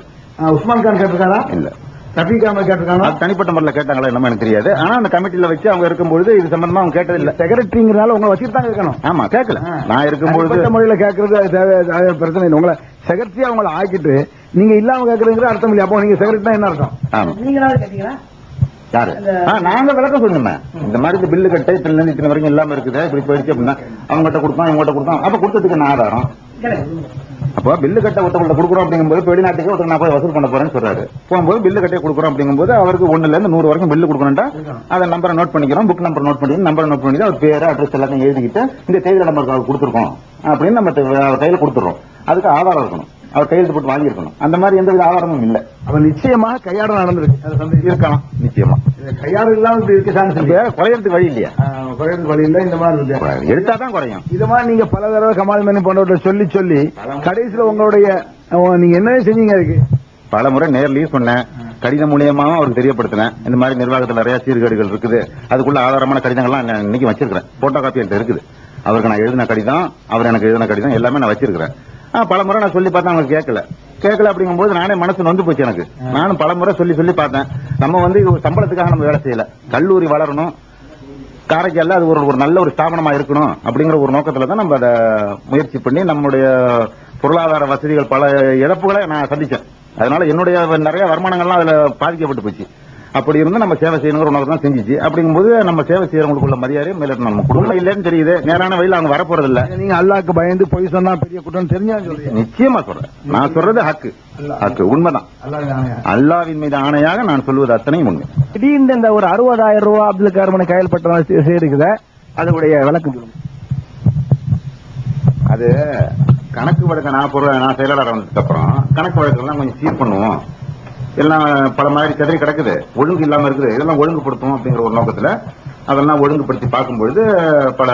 உஸ்மான் கான் கேட்டிருக்காரா? இல்ல. ரஃபீக் அஹ்மத் கேட்டிருக்காங்க. தனிப்பட்ட முறையில் கேட்டாங்களா என்னமா எனக்கு தெரியாது. ஆனா அந்த கமிட்டியில வச்சு அவங்க இருக்கும்போது இது சம்பந்தமா அவங்க கேட்டது இல்ல. செக்ரட்டரிங்கிறனால உங்களை வச்சுட்டு தான் கேட்கணும். ஆமா, கேட்கல. நான் இருக்கும்போது முறையில கேட்கறது அது பிரச்சனை இல்லை. உங்களை செக்ரட்டரியா அவங்களை ஆக்கிட்டு நீங்க இல்லாம கேட்கறதுங்கிற அர்த்தம் இல்லையா? அப்போ நீங்க செக்ரட்டரி தான் என்ன அர்த்தம்? நீங்களாவது கேட்டீங்களா? யாரு? நாங்க விளக்கம் சொல்லுங்க. இந்த மாதிரி இந்த பில்லு கட்டை இத்தனை இருந்து இத்தனை வரைக்கும் இல்லாம இருக்குது, இப்படி போயிடுச்சு அப்படின்னா அவங்ககிட்ட கொடுத்தோம், இவங்ககிட்ட கொடுத்தோம். அப்ப கொடுத்ததுக்கு என்ன ஆதாரம்? அப்போ பில்லு கட்டை ஒருத்தவங்க கொடுக்குறோம் அப்படிங்கும்போது வெளிநாட்டுக்கு ஒருத்தர் நான் போய் வசூல் பண்ண போறேன்னு சொல்றாரு. போகும்போது பில்லு கட்டையை கொடுக்குறோம் அப்படிங்கும்போது அவருக்கு 1ல இருந்து 100 வரைக்கும் பில்லு கொடுக்கணும்டா அதை நம்பரை நோட் பண்ணிக்கிறோம், புக் நம்பர் நோட் பண்ணி நம்பரை நோட் பண்ணி அவர் பேரு அட்ரஸ் எல்லாத்தையும் எழுதிக்கிட்டு இந்த தேதியில நம்பருக்கு அவர் கொடுத்துருக்கோம் அப்படின்னு நம்ம கையில கொடுத்துறோம். அதுக்கு ஆதாரம் இருக்கணும், அவர் கையெழுத்து போட்டு வாங்கியிருக்கணும். அந்த மாதிரி எந்த வித ஆதாரமும் இல்லை. அப்ப நிச்சயமாக கையாட நடந்திருக்கு. இருக்கலாம், நிச்சயமா. கையாடு இல்லாம இப்படி இருக்கு சான்ஸ் குறையறதுக்கு வழி இல்லையா? குறையறதுக்கு வழி இல்ல. இந்த மாதிரி இருக்கு, எடுத்தாதான் குறையும். இது மாதிரி நீங்க பல தடவை கமால் மணி போன்றவற்றை சொல்லி கடைசியில உங்களுடைய நீங்க என்ன செஞ்சீங்க? அதுக்கு பல முறை நேர்லயும் சொன்னேன், கடிதம் மூலியமாவும் அவருக்கு தெரியப்படுத்தினேன். இந்த மாதிரி நிர்வாகத்தில் நிறைய சீர்கேடுகள் இருக்குது, அதுக்குள்ள ஆதாரமான கடிதங்கள்லாம் நான் இன்னைக்கு வச்சிருக்கிறேன். போட்டோ காப்பி என்கிட்ட இருக்குது. அவருக்கு நான் எழுதின கடிதம், அவர் எனக்கு எழுதின கடிதம் எல்லாமே நான் வச்சிருக்கிறேன். பல முறை நான் சொல்லி பார்த்தேன், அவங்க கேட்கல அப்படிங்கும்போது நானே மனசு நொந்து போச்சு எனக்கு. நானும் பல முறை சொல்லி பார்த்தேன். நம்ம வந்து சம்பளத்துக்காக நம்ம வேலை செய்யல, கல்லூரி வளரணும், காரைக்கால அது ஒரு நல்ல ஒரு ஸ்தாபனமா இருக்கணும் அப்படிங்கிற ஒரு நோக்கத்துல தான் நம்ம அதை முயற்சி பண்ணி நம்முடைய பொருளாதார வசதிகள் பல இழப்புகளை நான் சந்திச்சேன். அதனால என்னுடைய நிறைய வருமானங்கள்லாம் அதுல பாதிக்கப்பட்டு போச்சு. அப்படி இருந்து நம்ம சேவை செய்யணுங்கிற உணவு தான் செஞ்சிச்சு. அப்படிங்கும்போது நம்ம சேவை செய்யறவங்களுக்குள்ள மரியாதையும் மேல நம்ம குடும்பம் இல்லைன்னு தெரியுது. நேரான வழியில் அவங்க வரப்போறது இல்ல. நீங்க அல்லாஹ்க்கு பயந்து பொய் சொன்னா பெரிய குற்றம் தெரிஞ்சா சொல்றீங்க. நிச்சயமா சொல்றேன். நான் சொல்றது ஹக்கு உண்மைதான். அல்லாஹ்வின் மீது ஆணையாக நான் சொல்வது அத்தனையும் உண்மை. திடீர்னு இந்த ஒரு 60,000 ரூபாய் அப்துல் காதர் மதனி கையில் பட்ட செய்திருக்குது, அதனுடைய விளக்கம் சொல்லுங்க. அது கணக்கு வழக்கு நான் செயலாளர் வந்ததுக்கு அப்புறம் கணக்கு வழக்கெல்லாம் கொஞ்சம் சீர் பண்ணுவோம், எல்லாம் பல மாதிரி கதறி கிடக்குது, ஒழுங்கு இல்லாம இருக்குது, இதெல்லாம் ஒழுங்குபடுத்தும் அப்படிங்கிற ஒரு நோக்கத்துல அதெல்லாம் ஒழுங்குபடுத்தி பார்க்கும்பொழுது பல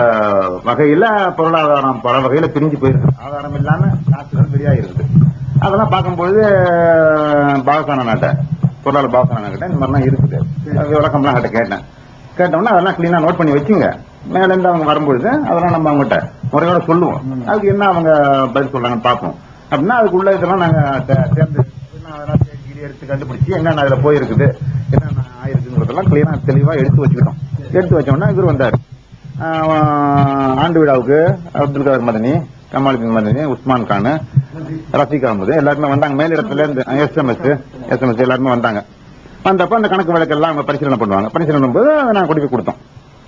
வகையில பொருளாதாரம் பல வகையில பிரிஞ்சு போயிருக்கு. ஆதாரம் இல்லாம காசுகள் வெளியாக இருக்குது. அதெல்லாம் பார்க்கும்பொழுது பொருளாளர் பாவசான கிட்ட இந்த மாதிரிலாம் இருக்குது, விளக்கம்லாம் கிட்ட கேட்டோம்னா அதெல்லாம் கிளீனா நோட் பண்ணி வச்சுங்க. மேல இருந்து அவங்க வரும்பொழுது அதெல்லாம் நம்ம அவங்ககிட்ட முறையோட சொல்லுவோம். அதுக்கு என்ன அவங்க பதில் சொல்றாங்கன்னு பார்ப்போம். அப்படின்னா அதுக்குள்ள இதெல்லாம் நாங்க சேர்ந்து எடுத்து கண்டுபிடிச்சி என்னென்ன அதுல போயிருக்குது, என்னென்ன ஆயிருக்குங்கிறதெல்லாம் கிளீனா தெளிவா எடுத்து வச்சுக்கிட்டோம். எடுத்து வச்சோம்னா இவர் வந்தார். ஆண்டு விழாவுக்கு அப்துல் காதர் மதனி, கமாலுதீன் மதனி, உஸ்மான் கான், ரஃபீக் அஹ்மத் எல்லாருமே வந்தாங்க. மேலிடத்துல இருந்து எஸ்எம்எஸ் எல்லாருமே வந்தாங்க. வந்தப்ப அந்த கணக்கு வழக்கு எல்லாம் அவங்க பரிசீலனை பண்ணுவாங்க. பரிசீலனை பண்ணும்போது நான் கொண்டு போய் கொடுத்தோம்.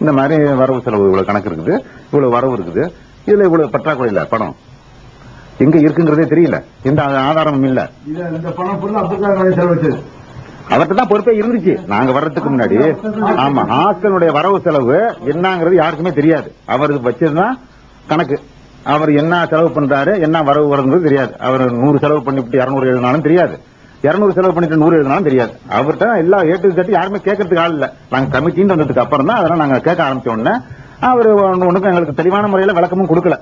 இந்த மாதிரி வரவு செலவு இவ்வளவு கணக்கு இருக்குது, இவ்வளவு வரவு இருக்குது, இதுல இவ்வளவு பற்றாக்குறை இல்ல, பணம் எங்க இருக்குங்கிறதே தெரியல, எந்த ஆதாரமும் இல்ல. அவர்கிட்ட தான் பொறுப்பே இருந்துச்சு நாங்க வர்றதுக்கு முன்னாடி. ஆமா, ஹாஸ்டலுடைய வரவு செலவு என்னங்கிறது யாருக்குமே தெரியாது. அவருக்கு வச்சதுதான் கணக்கு. அவர் என்ன செலவு பண்றாரு, என்ன வரவு வருங்கிறது தெரியாது. அவர் 100 செலவு பண்ணிவிட்டு 200 எழுதினாலும் தெரியாது. 200 செலவு பண்ணிட்டு 100 எழுதினாலும் தெரியாது. அவர்கிட்ட எல்லா ஏட்டு தட்டி யாருமே கேட்கறதுக்கு ஆள் இல்ல. நாங்க கமிட்டின்னு வந்ததுக்கு அப்புறம் தான் அதெல்லாம் நாங்க கேட்க ஆரம்பிச்ச உடனே அவர் ஒண்ணுக்கும் எங்களுக்கு தெளிவான முறையில விளக்கமும் கொடுக்கல.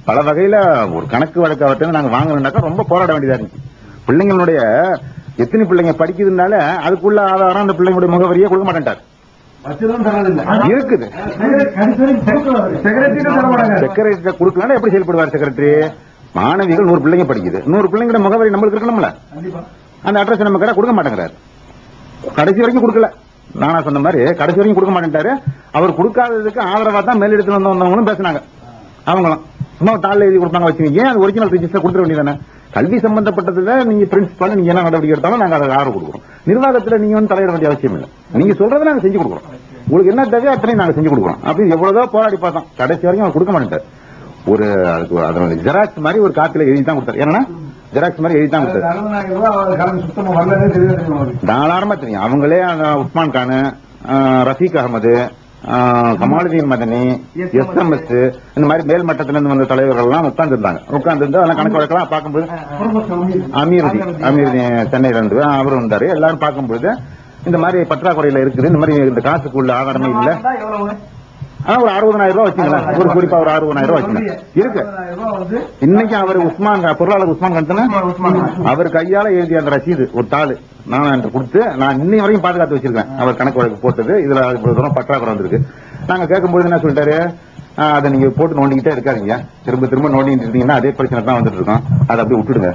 பல வகையில ஒரு கணக்கு வழக்கு அவர்கிட்ட நாங்க வாங்கணும்னாக்கா ரொம்ப போராட வேண்டியதா இருந்துச்சு. பிள்ளைங்களுடைய எத்தனை பிள்ளைங்க படிக்குதுனால அதுக்குள்ள ஆதாரம் அந்த பிள்ளைங்களுடைய முகவரியே கொடுக்க மாட்டேன்ட்டார். இருக்குது செக்ரட்டரி கொடுக்கலாம். எப்படி செயல்படுவார் செக்ரட்டரி? மாணவிகள் 100 பிள்ளைங்க படிக்குது, 100 பிள்ளைங்களோட முகவரி நம்மளுக்கு இருக்கணும்ல. அந்த அட்ரஸ் நம்ம கடை கொடுக்க மாட்டேங்கிறாரு. கடைசி வரைக்கும் கொடுக்கல. நானா சொன்ன மாதிரி கடைசி வரைக்கும் கொடுக்க மாட்டேன்ட்டாரு. அவர் கொடுக்காததுக்கு ஆதரவா தான் மேலிடத்துல வந்தவங்களும் பேசினாங்க. அவங்களும் சும்மா தாள் எழுதி கொடுப்பாங்க வச்சுங்க. ஏன் அது ஒரிஜினல் ரிஜிஸ்டர் கொடுத்துட வேண்டியதானே? கல்வி சம்பந்தப்பட்டதுல நீங்க பிரின்சிபால் நீங்க என்ன நடவடிக்கை எடுத்தாலும் நாங்க அதை ஆர்வம் கொடுக்குறோம். நிர்வாகத்துல நீங்க வந்து தலையிட வேண்டிய அவசியம் இல்லை. நீங்க சொல்றதை நாங்க செஞ்சு கொடுக்குறோம். உங்களுக்கு என்ன தேவையோ அத்தனையும் நாங்க செஞ்சு கொடுக்குறோம். அப்படி எவ்வளவுதான் போராடி பார்த்தோம். கடைசி வரைக்கும் அவர் கொடுக்க மாட்டேன். ஒரு அதனால ஜெராக்ஸ் மாதிரி ஒரு காப்பில எழுதி தான் கொடுத்தாரு. ஏன்னா ஜெராக்ஸ் மாதிரி எழுதி தான் கொடுத்தாரு. தாராளமா தெரியும். அவங்களே உஸ்மான் கான், ரஃபீக் அகமது, கமாலுதீன் மதனி, SMS இந்த மாதிரி மேல் மட்டத்தில இருந்து வந்த தலைவர்கள் எல்லாம் உட்கார்ந்து அதெல்லாம் கணக்கு வழக்கெல்லாம் பார்க்கும்போது அமீருதி சென்னையில இருந்து அவரும் இருந்தாரு. எல்லாரும் பார்க்கும்போது இந்த மாதிரி பற்றாக்குறையில இருக்குது, இந்த மாதிரி இந்த காசுக்குள்ள ஆதாரமே இல்ல. ஒரு 60,000 ரூபாய் வச்சுக்கலாம். ஒரு குறிப்பா ஒரு 60,000 ரூபாய் வச்சுக்கலாம் இருக்கு. இன்னைக்கு அவர் உஸ்மான் பொருளாளர் உஸ்மான் கான் அவர் கையால எழுதிய அந்த ரசீது ஒரு தாள் நான் என்று கொடுத்து நான் இன்னை வரைக்கும் பாதுகாத்து வச்சிருக்கேன். அவர் கணக்கு வழக்கு போட்டது. இதுல தூரம் பற்றாக்குறை வந்திருக்கு. நாங்க கேட்கும்போது என்ன சொல்லிட்டாரு, அதை நீங்க போட்டு நோண்டிக்கிட்டே இருக்காதீங்க, திரும்ப திரும்ப நோண்டிட்டு இருந்தீங்கன்னா அதே பிரச்சனை தான் வந்துட்டு இருக்கோம், அதை அப்படியே விட்டுடுங்க.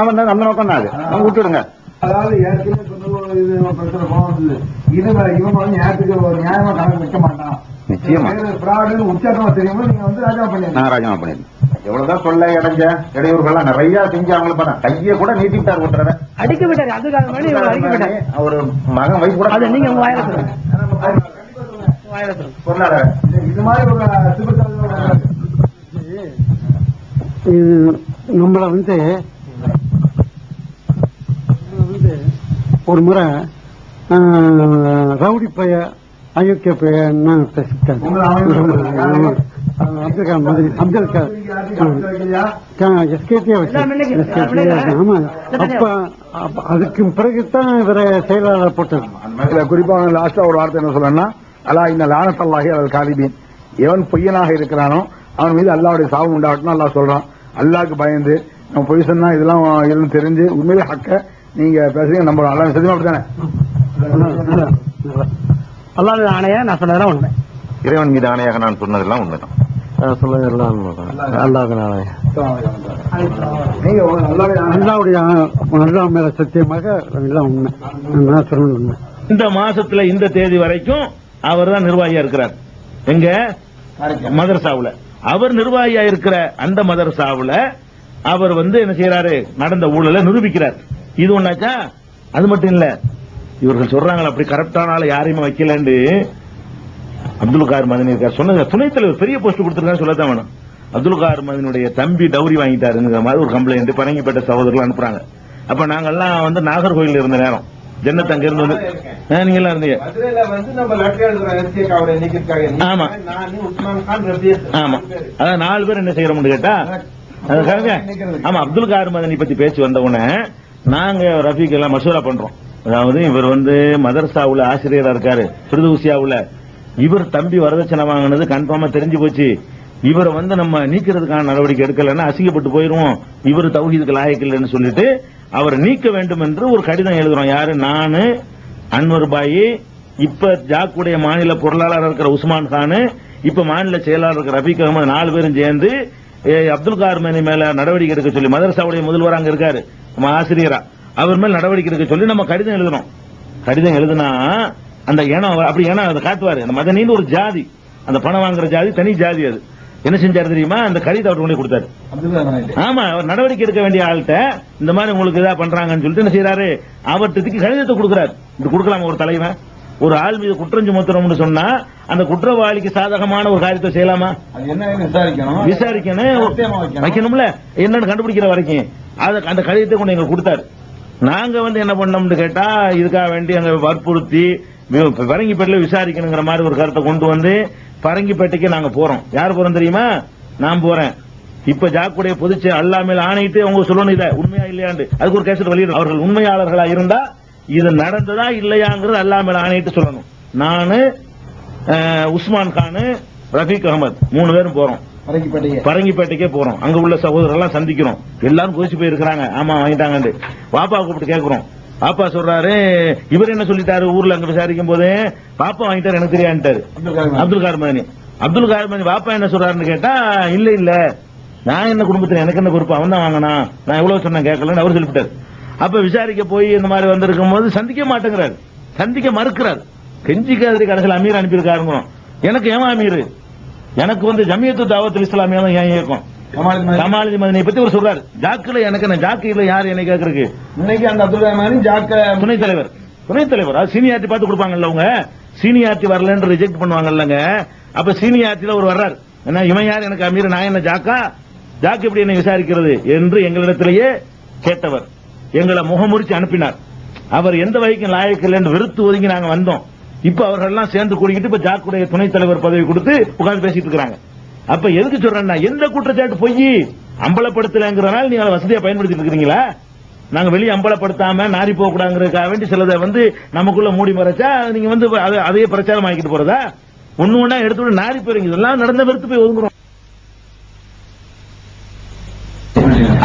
அவன் அந்த நோக்கம் தான் அது, அவங்க விட்டுடுங்க. அதாவது ஏற்கனவே சொன்ன பிரச்சனை போனது இவங்க வந்து ஏற்றுக்கு ஒரு நியாயமா கணக்கு வைக்க மாட்டான். நிச்சயமா உச்சாரமா தெரியும். நீங்க வந்து ராஜினாமா பண்ணிருக்கீங்க. நான் ராஜினாமா பண்ணிருக்கேன். எவ்வளவுதான் சொல்ல இடையூறுகள்லாம் நிறைய செஞ்சு அவங்களுக்கு பார்த்தா கையை கூட நீட்டிட்டார் விட்டுறத அடிக்க விட்டாரு. அதுக்காக ஒரு மகன் வயசு கூட நீங்க பொருளாதார இது மாதிரி ஒரு நம்மள வந்து ஒரு முறை ரவுடி பைய அயோக்கிய பையன்னா பேசிட்டாரு. அப்துல் எஸ்கேடியா வச்சு ஆமா. அப்ப அதுக்கு பிறகுதான் இவரை செயலாளர் போட்டது. குறிப்பா லாஸ்டா ஒரு வார்த்தை என்ன சொல்லணும்னா, அல்லா இந்த லானத்தல்லாஹி அவள் காலிபீன், எவன் பொய்யனாக இருக்கிறானோ அவன் மீது அல்லாவுடைய சாபம் உண்டாகட்டும் அல்லாஹ் சொல்றான். அல்லாஹ்க்கு பயந்து நம்ம பொய் சொன்னா இதெல்லாம் தெரிஞ்சு உண்மையிலே ஹக்க நீங்க பேசுறீங்க. நம்ம அல்லாஹ் சத்தியமா அப்படித்தானே? அல்லாஹ் ஆணையா நான் சொன்னதெல்லாம் உண்மை. இறைவன் மீது ஆணையாக நான் சொன்னதெல்லாம் உண்மைதான். சொன்னதெல்லாம் அல்லாஹ் மேல சத்தியமாக எல்லாம் உண்மை. நான் சொன்னது உண்மை. இந்த மாசத்துல இந்த தேதி வரைக்கும் அவர் தான் நிர்வாகியா இருக்கிறார். எங்க மதரசாவுல அவர் நிர்வாகியா இருக்கிற அந்த மதரசாவுல அவர் வந்து என்ன செய்யறாரு, நடந்த ஊழலை நிரூபிக்கிறார். இது ஒண்ணாச்சா? அது மட்டும் இல்ல, இவர்கள் சொல்றாங்களா அப்படி கரெக்டான ஆளை யாரையுமே வைக்கலன்னு. அப்துல் கார் மதனி இருக்கார் சொன்னது, துணைத் தலைவர் பெரிய போஸ்ட் கொடுத்திருக்காரு சொல்லத்தான் வேணும். அப்துல் கார் மதனுடைய தம்பி டவுரி வாங்கிட்டாருங்கிற மாதிரி ஒரு கம்ப்ளைண்ட் பரங்கிப்பட்ட சகோதரர்கள் அனுப்புறாங்க. அப்ப நாங்கெல்லாம் வந்து நாகர்கோயில் இருந்த நேரம், ஜன்னத் அங்க இருந்து வந்து நீங்க எல்லாம் இருந்தீங்க. ஆமா ஆமா, அதான் 4 பேர் என்ன செய்யறோம்னு கேட்டா ஆமா அப்துல் கார் மதனி பத்தி பேச்சு வந்த உடனே நாங்க ரஃபீக் எல்லாம் மசூரா பண்றோம். அதாவது இவர் வந்து மதரசாவுல ஆசிரியரா இருக்காரு, ஃபிர்தௌசியாவுல. இவர் தம்பி வரதட்சணை வாங்கினது கன்ஃபார்மா தெரிஞ்சு போச்சு. இவரை வந்து நம்ம நீக்கிறதுக்கான நடவடிக்கை எடுக்கலன்னா அசிங்கப்பட்டு போயிருவோம், இவர் தௌஹீதுக்கு லாயக்கு இல்லைன்னு சொல்லிட்டு அவரை நீக்க வேண்டும் என்று ஒரு கடிதம் எழுதுறோம். யாரு? நானு, அன்வர் பாய், இப்ப ஜாக்குடைய மாநில பொருளாளர் இருக்கிற உஸ்மான் கான், இப்ப மாநில செயலாளர் இருக்கிற ரஃபீக் அகமது, 4 பேரும் சேர்ந்து அப்துல் கார் மதனி மேல நடவடிக்கை எடுக்க சொல்லி, மதரசாவுடைய முதல்வர் அங்க இருக்காரு ஆசிரியரா, அவர் மேல நடவடிக்கை எடுக்க சொல்லி நம்ம கடிதம் எழுதணும். கடிதம் எழுதுனா அந்த இனம் அப்படி இனம் அதை காட்டுவாரு. அந்த மதனின்னு ஒரு ஜாதி, அந்த பணம் வாங்குற ஜாதி தனி ஜாதி. அது என்ன செஞ்சாரு தெரியுமா? அந்த கடிதம் அவர் கொண்டு கொடுத்தாரு. ஆமா, அவர் நடவடிக்கை எடுக்க வேண்டிய ஆள்கிட்ட இந்த மாதிரி உங்களுக்கு இதா பண்றாங்கன்னு சொல்லிட்டு என்ன செய்யறாரு, அவர்கிட்ட கடிதத்தை கொடுக்கிறாரு. இது கொடுக்கலாமா ஒரு தலைவன்? ஒரு ஆள் மீது குற்றம் சுமத்துறோம்னு சொன்னா அந்த குற்றவாளிக்கு சாதகமான ஒரு காரியத்தை செய்யலாமா? விசாரிக்கணும், வைக்கணும்ல, என்னன்னு கண்டுபிடிக்கிற வரைக்கும் அந்த கடிதத்தை கொண்டு எங்களுக்கு கொடுத்தாரு. நாங்க வந்து என்ன பண்ணோம்னு கேட்டா, இதுக்காக வேண்டி அங்க வற்புறுத்தி பரங்கிப்பேட்டில விசாரிக்கணுங்கிற மாதிரி ஒரு கருத்தை கொண்டு வந்து பரங்கிப்பேட்டைக்கு நாங்க போறோம். யார் போறோம் தெரியுமா? நான் போறேன், இப்ப ஜாக்குடைய பொதுச் அல்லாமல் ஆணையிட்டு அவங்க சொல்லணும் இதை உண்மையா இல்லையாண்டு அதுக்கு ஒரு கேசட் வெளியிடும். அவர்கள் உண்மையாளர்களா இருந்தா இது நடந்ததா இல்லையாங்கிறது அல்லாமல் ஆணையிட்டு சொல்லணும். நானு உஸ்மான் கானு ரஃபீக் அகமது 3 பேரும் போறோம் பரங்கிப்பேட்டைக்கே போறோம். அங்க உள்ள சகோதரர்கள் சந்திக்கிறோம். எல்லாரும் கொதிச்சு போயிருக்கிறாங்க. ஆமா வாங்கிட்டாங்க. பாப்பா கூப்பிட்டு கேட்கிறோம். பாப்பா சொல்றாரு இவர் என்ன சொல்லிட்டாரு ஊர்ல அங்க விசாரிக்கும் போது பாப்பா வாங்கிட்டாரு எனக்கு தெரியாண்டாரு அப்துல் கார் மதனி. அப்துல் கார் மதனி பாப்பா என்ன சொல்றாருன்னு கேட்டா இல்ல நான் என்ன குடும்பத்துல எனக்கு என்ன பொறுப்பு அவன் தான் வாங்கினா நான் எவ்வளவு சொன்னேன் கேட்கலன்னு அவர் சொல்லிவிட்டாரு. அப்ப விசாரிக்க போய் இந்த மாதிரி வந்திருக்கும் போது சந்திக்க மாட்டேங்கிறாரு, சந்திக்க மறுக்கிறார். கெஞ்சிக்காதிரி கடைசியில் அமீர் அனுப்பியிருக்காருங்க. எனக்கு ஏமா அமீர் எனக்கு ஜமியத்து தாவத்துல் இஸ்லாமியா தான் ஏன் இயக்கம் கமாலுதீன் மதனியை பத்தி ஒரு சொல்றாரு. ஜாக்குல எனக்கு என்ன ஜாக்கு இல்ல யாரு என்னை கேட்கறதுக்கு இன்னைக்கு அந்த அப்துல் ரஹ்மான் ஜாக்க துணைத் தலைவர் அது சீனியாரிட்டி பார்த்து கொடுப்பாங்கல்ல. அவங்க சீனியாரிட்டி வரலன்னு ரிஜெக்ட் பண்ணுவாங்கல்லங்க. அப்ப சீனியாரிட்டியில ஒரு வர்றாரு என்ன இவன் யார் எனக்கு அமீர் நான் என்ன ஜாக்கா ஜாக்கு எப்படி என்னை விசாரிக்கிறது என்று எங்களிடத்திலேயே கேட்டவர். எங்களை முகமுறிச்சு அனுப்பினார். அவர் எந்த வகைக்கும் லாயக்கு என்று வெறுத்து ஒதுங்கி நாங்க வந்தோம். இப்ப அவர்கள் எல்லாம் சேர்ந்து கூடிக்கிட்டு இப்ப ஜாக்குடைய துணைத் தலைவர் பதவி கொடுத்து உட்கார்ந்து பேசிட்டு இருக்காங்க. அப்ப எதுக்கு சொல்றேன்னா எந்த குற்றச்சாட்டு பொய் அம்பலப்படுத்தலங்கிறனால நீங்க வசதியா பயன்படுத்திட்டு இருக்கீங்களா? நாங்க வெளியே அம்பலப்படுத்தாம நாரி போக கூடாதுங்கிறதுக்காக வேண்டி சிலதை நமக்குள்ள மூடி மறைச்சா நீங்க அதையே பிரச்சாரம் ஆக்கிட்டு போறதா? ஒண்ணு ஒண்ணா எடுத்து நாரி போறீங்க. இதெல்லாம் நடந்த வெறுத்து போய் ஒதுங்குறோம்.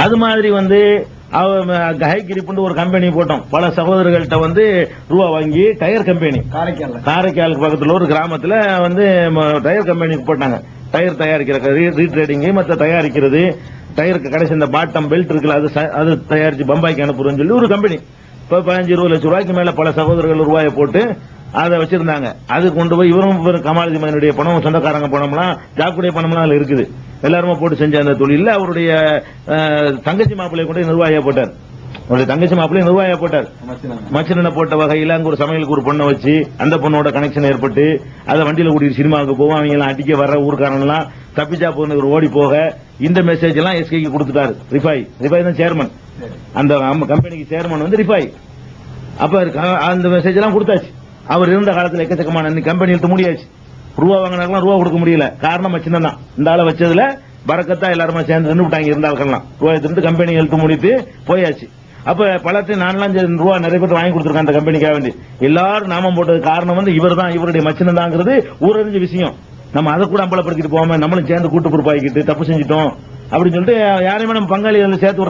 அது மாதிரி ஹைகிரிப்புன்னு ஒரு கம்பெனி போட்டோம். பல சகோதரர்கள்ட்ட ரூபா வாங்கி டயர் கம்பெனி காரைக்காலுக்கு பக்கத்துல ஒரு கிராமத்துல டயர் கம்பெனிக்கு போட்டாங்க. டயர் தயாரிக்கிற ரீட்ரேடிங் மற்ற தயாரிக்கிறது டயருக்கு கடைசி இந்த பாட்டம் பெல்ட் இருக்குல்ல அது தயாரிச்சு பம்பாய்க்கு அனுப்புறோம்னு சொல்லி ஒரு கம்பெனி. இப்ப 15-20 லட்சம் ரூபாய்க்கு மேல பல சகோதரர்கள் ரூபாயை போட்டு அதை வச்சிருந்தாங்க. அது கொண்டு போய் இவரும் கமாலுதீன் மதனியுடைய பணம் சொந்தக்காரங்க பணம்லாம் ஜாக்குடைய பணம்லாம் அதுல இருக்குது. எல்லாருமே போட்டு செஞ்ச அந்த தொழில அவருடைய தங்கச்சி மாப்பிள்ளைய கொண்டு நிர்வாகியா போட்டார். அவருடைய தங்கச்சி மாப்பிள்ளைய நிர்வாகியா போட்டார். மச்சனை போட்ட வகையில அங்க ஒரு சமையலுக்கு ஒரு பொண்ணை வச்சு அந்த பொண்ணோட கனெக்ஷன் ஏற்பட்டு அதை வண்டியில கூட்டிட்டு சினிமாவுக்கு போவோம். அவங்க எல்லாம் அடிக்க வர்ற ஊர்க்காரன் எல்லாம் தப்பிச்சா போன ஓடி போக இந்த மெசேஜ் எல்லாம் எஸ்கேக்கு கொடுத்துட்டாரு. ரிஃபாய் தான் சேர்மன். அந்த கம்பெனிக்கு சேர்மன் ரிஃபாய். அப்ப அந்த மெசேஜ் எல்லாம் கொடுத்தாச்சு. அவர் இருந்த காலத்துல எக்கச்சக்கமான கம்பெனி எடுத்து முடியாச்சு. ரூபா வாங்கினாலும் ரூபா கொடுக்க முடியல. காரணம் மச்சினம் தான். இந்த ஆளை வச்சதுல பறக்கத்தா எல்லாருமே சேர்ந்து நின்று விட்டாங்க. இருந்தாலும் ரூபாய் எடுத்து கம்பெனி எழுத்து முடித்து போயாச்சு. அப்ப பலத்தையும் நான்லாம் ரூபா நிறைய பேர் வாங்கி கொடுத்துருக்காங்க அந்த கம்பெனிக்காக வேண்டி. எல்லாரும் நாமம் போட்டது காரணம் இவர் தான் இவருடைய மச்சினம் தாங்கிறது ஊரறிஞ்ச விஷயம். நம்ம அதை கூட அம்பலப்படுத்திட்டு போகாம நம்மளும் சேர்ந்து கூட்டு பொறுப்பாக்கிட்டு தப்பு செஞ்சிட்டோம் அப்படின்னு சொல்லிட்டு யாரையுமே நம்ம பங்காளிகள் சேர்த்து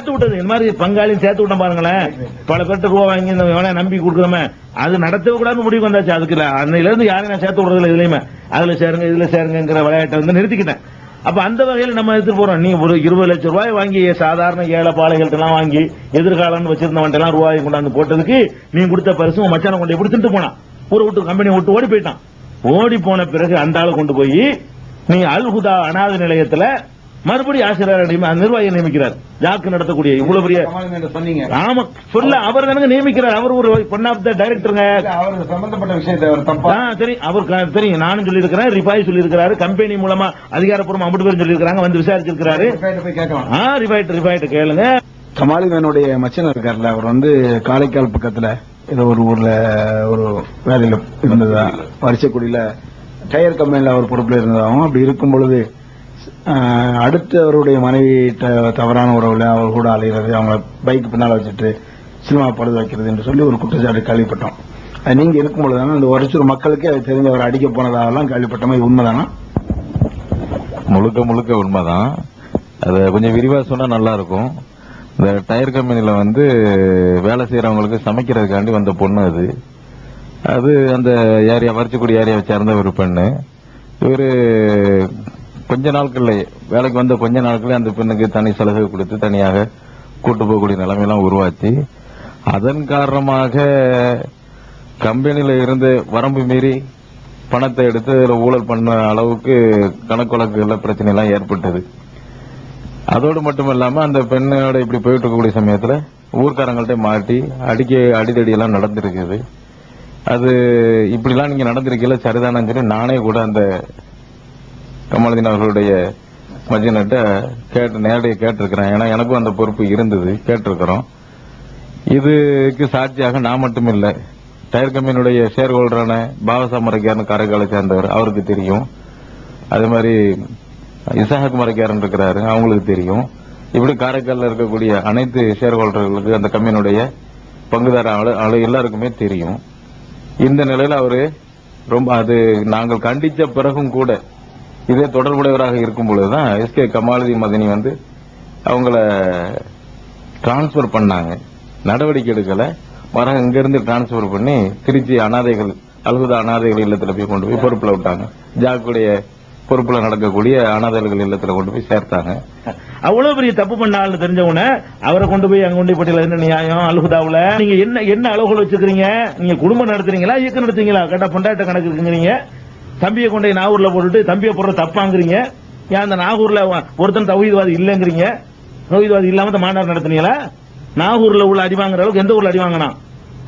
விட்டது. இந்த மாதிரி பங்காளியும் சேர்த்து விட்டோம் பாருங்களேன். பல பேர்ட்ட ரூபா வாங்கி நம்பி கொடுக்குறோமே அது நடத்தவே கூடாது முடிவு வந்தாச்சு. அதுக்கு அன்னையில இருந்து யாரையும் நான் சேர்த்து விடுறதில்ல. இதுலயுமே அதுல சேருங்க இதுல சேருங்கிற விளையாட்டை நிறுத்திக்கிட்டேன். அப்ப அந்த வகையில் நம்ம எடுத்துட்டு போறோம். நீ ஒரு 20 லட்சம் ரூபாய் வாங்கி சாதாரண ஏழை பாளைகள்ட்ட எல்லாம் வாங்கி எதிர்காலம் வச்சிருந்தவன்ட்ட எல்லாம் ரூபாய் கொண்டாந்து போட்டதுக்கு நீ கொடுத்த பரிசு மச்சான கொண்டு கொடுத்துட்டு போனான். ஊரை விட்டு கம்பெனி விட்டு ஓடி போயிட்டான். ஓடி போன பிறகு அந்த ஆளு கொண்டு போய் நீ அல்ஹுதா அனாதை நிலையத்துல மறுபடியும் ஆசிரியர் நிர்வாகியை நியமிக்கிறார். ஜாக்கு நடத்தக்கூடிய இவ்வளவு பெரிய ஆமா சொல்ல அவர் தானங்க நியமிக்கிறார். அவர் ஒரு ஒன் ஆஃப் த டைரக்டருங்க. சம்பந்தப்பட்ட விஷயத்தை தெரியும் அவருக்கு தெரியும். நானும் சொல்லியிருக்கிறேன், ரிஃபாய் சொல்லியிருக்கிறாரு, கம்பெனி மூலமா அதிகாரப்பூர்வம் 50 பேர் சொல்லியிருக்காங்க விசாரிச்சிருக்கிறாரு. ரிஃபாய்ட் கேளுங்க. கமாலுதீனுடைய மச்சன் இருக்காருல்ல அவர் காரைக்கால் பக்கத்துல ஏதோ ஒரு ஊர்ல ஒரு வேலையில இருந்ததா வரிசைக்குடியில டயர் கம்பெனில அவர் பொறுப்புல இருந்ததாகவும் அப்படி இருக்கும் பொழுது அடுத்து அவருடைய மனைவி தவறான உறவுல அவர் கூட அலைகிறது அவங்க பைக் பின்னால வச்சுட்டு சினிமா பழுது வைக்கிறது என்று சொல்லி ஒரு குற்றச்சாட்டு கேள்விப்பட்டோம். நீங்க இருக்கும் பொழுதுதானே அந்த ஒரிச்சூர் மக்களுக்கு அது தெரிஞ்சு அவர் அடிக்க போனதாகலாம் கேள்விப்பட்டோம். இது உண்மைதானா? முழுக்க உண்மைதான். அதை கொஞ்சம் விரிவா சொன்னா நல்லா இருக்கும். இந்த டயர் கம்பெனில வேலை செய்யறவங்களுக்கு சமைக்கிறதுக்காண்டி வந்த பொண்ணு அது அந்த ஏரியா வரிச்சக்கூடிய ஏரியாவை சேர்ந்த ஒரு பெண்ணு. இவரு கொஞ்ச நாட்கள்ல வேலைக்கு வந்த கொஞ்ச நாட்களே அந்த பெண்ணுக்கு தனி சலுகை கொடுத்து தனியாக கூட்டு போகக்கூடிய நிலைமையெல்லாம் உருவாச்சு. அதன் காரணமாக கம்பெனியில இருந்து வரம்பு மீறி பணத்தை எடுத்து ஊழல் பண்ண அளவுக்கு கணக்கு வழக்குகள்ல பிரச்சனை எல்லாம் ஏற்பட்டது. அதோடு மட்டும் இல்லாம அந்த பெண்ணோட இப்படி போயிட்டு இருக்கக்கூடிய சமயத்துல ஊர்க்காரங்கள்ட்ட மாட்டி அடிதடி எல்லாம் நடந்திருக்குது. அது இப்படிலாம் நீங்க நடந்திருக்கீங்களா சரிதானு சொல்லி நானே கூட அந்த கமாலுதீன் அவர்களுடைய மஜ்னட்ட நேரடியாக கேட்டிருக்கிறேன். ஏன்னா எனக்கும் அந்த பொறுப்பு இருந்தது, கேட்டிருக்கிறோம். இதுக்கு சாட்சியாக நான் மட்டும் இல்லை, டயர் கம்பெனியுடைய ஷேர் ஹோல்டரான பாவசா முறைக்காரன் காரைக்காலை சேர்ந்தவர், அவருக்கு தெரியும். அதே மாதிரி இசாஹக் மரைக்காரன் இருக்கிறாரு, அவங்களுக்கு தெரியும். இப்படி காரைக்காலில் இருக்கக்கூடிய அனைத்து ஷேர் ஹோல்டர்களுக்கு அந்த கம்பெனியுடைய பங்குதார எல்லாருக்குமே தெரியும். இந்த நிலையில அவரு ரொம்ப அது நாங்கள் கண்டிச்ச பிறகும் கூட இதே தொடர்புடையவராக இருக்கும் பொழுதுதான் எஸ்கே கமாலுதீன் மதனி வந்து அவங்கள டிரான்ஸ்பர் பண்ணாங்க. நடவடிக்கை எடுக்கல, இங்கிருந்து டிரான்ஸ்பர் பண்ணி திருச்சி அனாதைகள் அல்ஹுதா அனாதைகள் இல்லத்துல போய் கொண்டு போய் பொறுப்புல விட்டாங்க. ஜாக்குடைய பொறுப்புல நடக்கக்கூடிய அனாதைகள் இல்லத்துல கொண்டு போய் சேர்த்தாங்க. அவ்வளவு பெரிய தப்பு பண்ணாலும் தெரிஞ்சவன அவரை கொண்டு போய் அங்க கொண்டு போட்டியில என்ன நியாயம்? அல்ஹுதாவுல நீங்க என்ன அளவுகள் வச்சுக்கிறீங்க? நீங்க குடும்பம் நடத்துறீங்களா, இயக்கம் நடத்துறீங்களா? கேட்டா பொண்டாட்ட கணக்கு இருக்குங்கிறீங்க. தம்பியை கொண்டு நாகூர்ல போட்டுட்டு தம்பியை போடுற தப்பாங்கிறீங்க. ஏன் அந்த நாகூர்ல ஒருத்தன் தௌஹீத்வாதி இல்லங்கிறீங்க? தௌஹீத்வாதி இல்லாம மாநாடு நடத்துனீங்களா? நாகூர்ல உள்ள அடி வாங்குற அளவுக்கு எந்த ஊர்ல அடி வாங்கினா?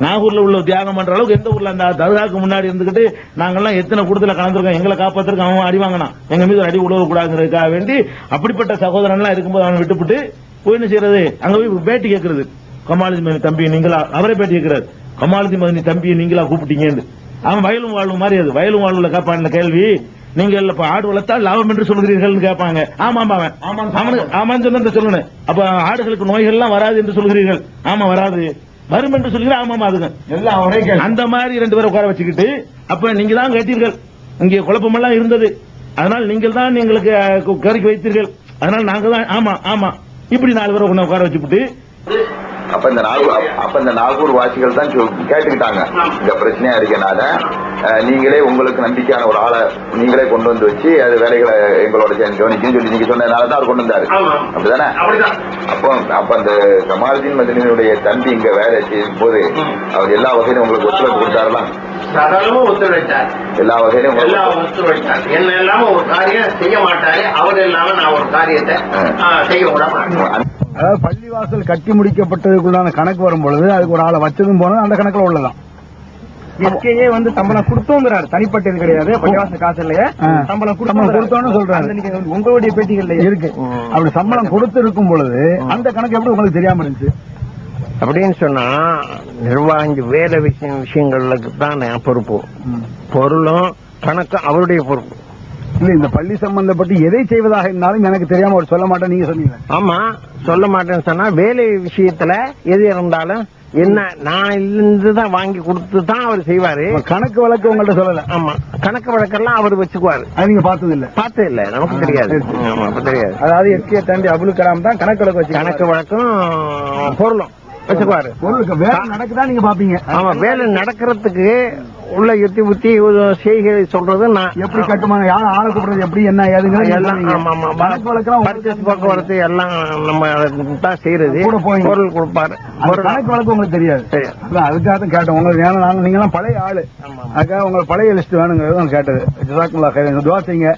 நாகூர்ல உள்ள தியாகம் பண்ற அளவுக்கு எந்த ஊர்ல அந்த தர்காக்கு முன்னாடி இருந்துகிட்டு நாங்கெல்லாம் எத்தனை கூட்டத்தில் கலந்துருக்கோம், எங்களை காப்பாத்துறதுக்கு அவன் அடி வாங்கினான், எங்க மீது அடி உழவு கூடாதுங்கிறதுக்காக வேண்டி அப்படிப்பட்ட சகோதரன் எல்லாம் இருக்கும்போது அவன் விட்டுவிட்டு போய் என்ன செய்யறது? அங்க போய் பேட்டி கேட்கறது. கமாலுதீன் மதனி தம்பியை நீங்களா, அவரே பேட்டி கேட்கிறாரு, கமாலுதீன் மதனி தம்பியை நீங்களா கூப்பிட்டீங்கன்னு. அவன் வயலும் வாழ்வு மாதிரி, அது வயலும் வாழ்வுல கேட்பான் கேள்வி. நீங்க ஆடு வளர்த்தால் லாபம் என்று சொல்கிறீர்கள் கேட்பாங்க. ஆமாம் ஆமான்னு சொன்ன சொல்லணும். அப்ப ஆடுகளுக்கு நோய்கள் எல்லாம் வராது என்று சொல்கிறீர்கள். ஆமா வராது. வரும் என்று சொல்கிறேன். ஆமாமா அதுங்க எல்லாம் அந்த மாதிரி 2 பேரை உட்கார வச்சுக்கிட்டு அப்ப நீங்க தான் கேட்டீர்கள், இங்கே குழப்பமெல்லாம் இருந்தது, அதனால் நீங்கள் தான் எங்களுக்கு கோரிக்கை வைத்தீர்கள், அதனால் நாங்க தான் ஆமா ஆமா இப்படி 4 பேரை உட்கார வச்சுக்கிட்டு அப்ப இந்த நாகூர் வாசிகள் தான் கேட்டுக்கிட்டாங்க, இந்த பிரச்சனையா இருக்கனால நீங்களே உங்களுக்கு நம்பிக்கையான ஒரு ஆளை நீங்களே கொண்டு வந்து வச்சு அது வேலைகளை எங்களோட கவனிக்கும் சொல்லி நீங்க சொன்னதுனாலதான் அவர் கொண்டு வந்தாரு. அப்படிதானே? அப்ப அந்த கமாலுதீன் மதனியுடைய தம்பி இங்க வேலை செய்யும் போது அவர் எல்லா வகையிலும் உங்களுக்கு ஒத்துழைப்பு கொடுத்தாரலாம்? தாராளமா ஒத்துழைத்தார். எல்லா வகையிலும் ஒத்துழைத்தார். என்ன இல்லாம ஒரு காரியம் செய்ய மாட்டாரு, அவர் இல்லாம நான் ஒரு காரியத்தை செய்ய விட மாட்டேன். அதாவது பள்ளிவாசல் கட்டி முடிக்கப்பட்டதுக்குள்ளான கணக்கு வரும் பொழுது அதுக்கு ஒரு ஆளை வச்சதும் போனது அந்த கணக்குல உள்ளதான். எஸ்கேயே வந்து சம்பளம் கொடுத்தோங்கிறாரு, தனிப்பட்டது கிடையாது. பள்ளிவாசல் காசு இல்லையே சம்பளம் கொடுத்தோன்னு சொல்றாரு. உங்களுடைய பேட்டிகள்ல இருக்கு. அப்படி சம்பளம் கொடுத்து இருக்கும் பொழுது அந்த கணக்கு எப்படி உங்களுக்கு தெரியாம இருந்துச்சு அப்படின்னு சொன்னா நிர்வாகி வேலை விஷயங்களுக்கு தான் பொறுப்பு, பொருளும் கணக்கும் அவருடைய பொறுப்பு. இல்ல இந்த பள்ளி சம்பந்தப்பட்டு எதை செய்வதாக இருந்தாலும் எனக்கு தெரியாம அவர் சொல்ல மாட்டேன் நீங்க சொன்னீங்க. ஆமா சொல்ல மாட்டேன்னு சொன்னா வேலை விஷயத்துல எது இருந்தாலும் என்ன நான் இருந்துதான் வாங்கி கொடுத்து தான் அவர் செய்வாரு. கணக்கு வழக்கு உங்கள்ட்ட சொல்லல? ஆமா கணக்கு வழக்கெல்லாம் அவர் வச்சுக்குவாரு. அது நீங்க பார்த்தது இல்ல? பார்த்தது இல்ல, நமக்கு தெரியாது. தெரியாது. அதாவது எஸ்கே தாண்டி அபுல் கலாம் தான் கணக்கு வழக்கு வச்சு கணக்கு வழக்கும் பொருளும் வச்சுக்குவாரு. பொருளுக்கு வேலை நடக்குதா நீங்க பாப்பீங்க. ஆமா வேலை நடக்கிறதுக்கு உள்ள யுத்தி புத்தி செய்கை சொல்றது நான் எப்படி கட்டுமாங்க, யாரும் ஆளை கூப்பிடுறது எப்படி என்ன ஏதுங்க போக்குவரத்து எல்லாம் நம்ம தான் செய்யறது. பொருள் கொடுப்பாரு. கணக்கு வழக்கு உங்களுக்கு தெரியாது. அதுக்காக தான் கேட்டேன் உங்களுக்கு. ஏன்னா நீங்க எல்லாம் பழைய ஆளு, அதுக்காக உங்களுக்கு பழைய லிஸ்ட் வேணுங்கிறது கேட்டது. துவா செய்யுங்க,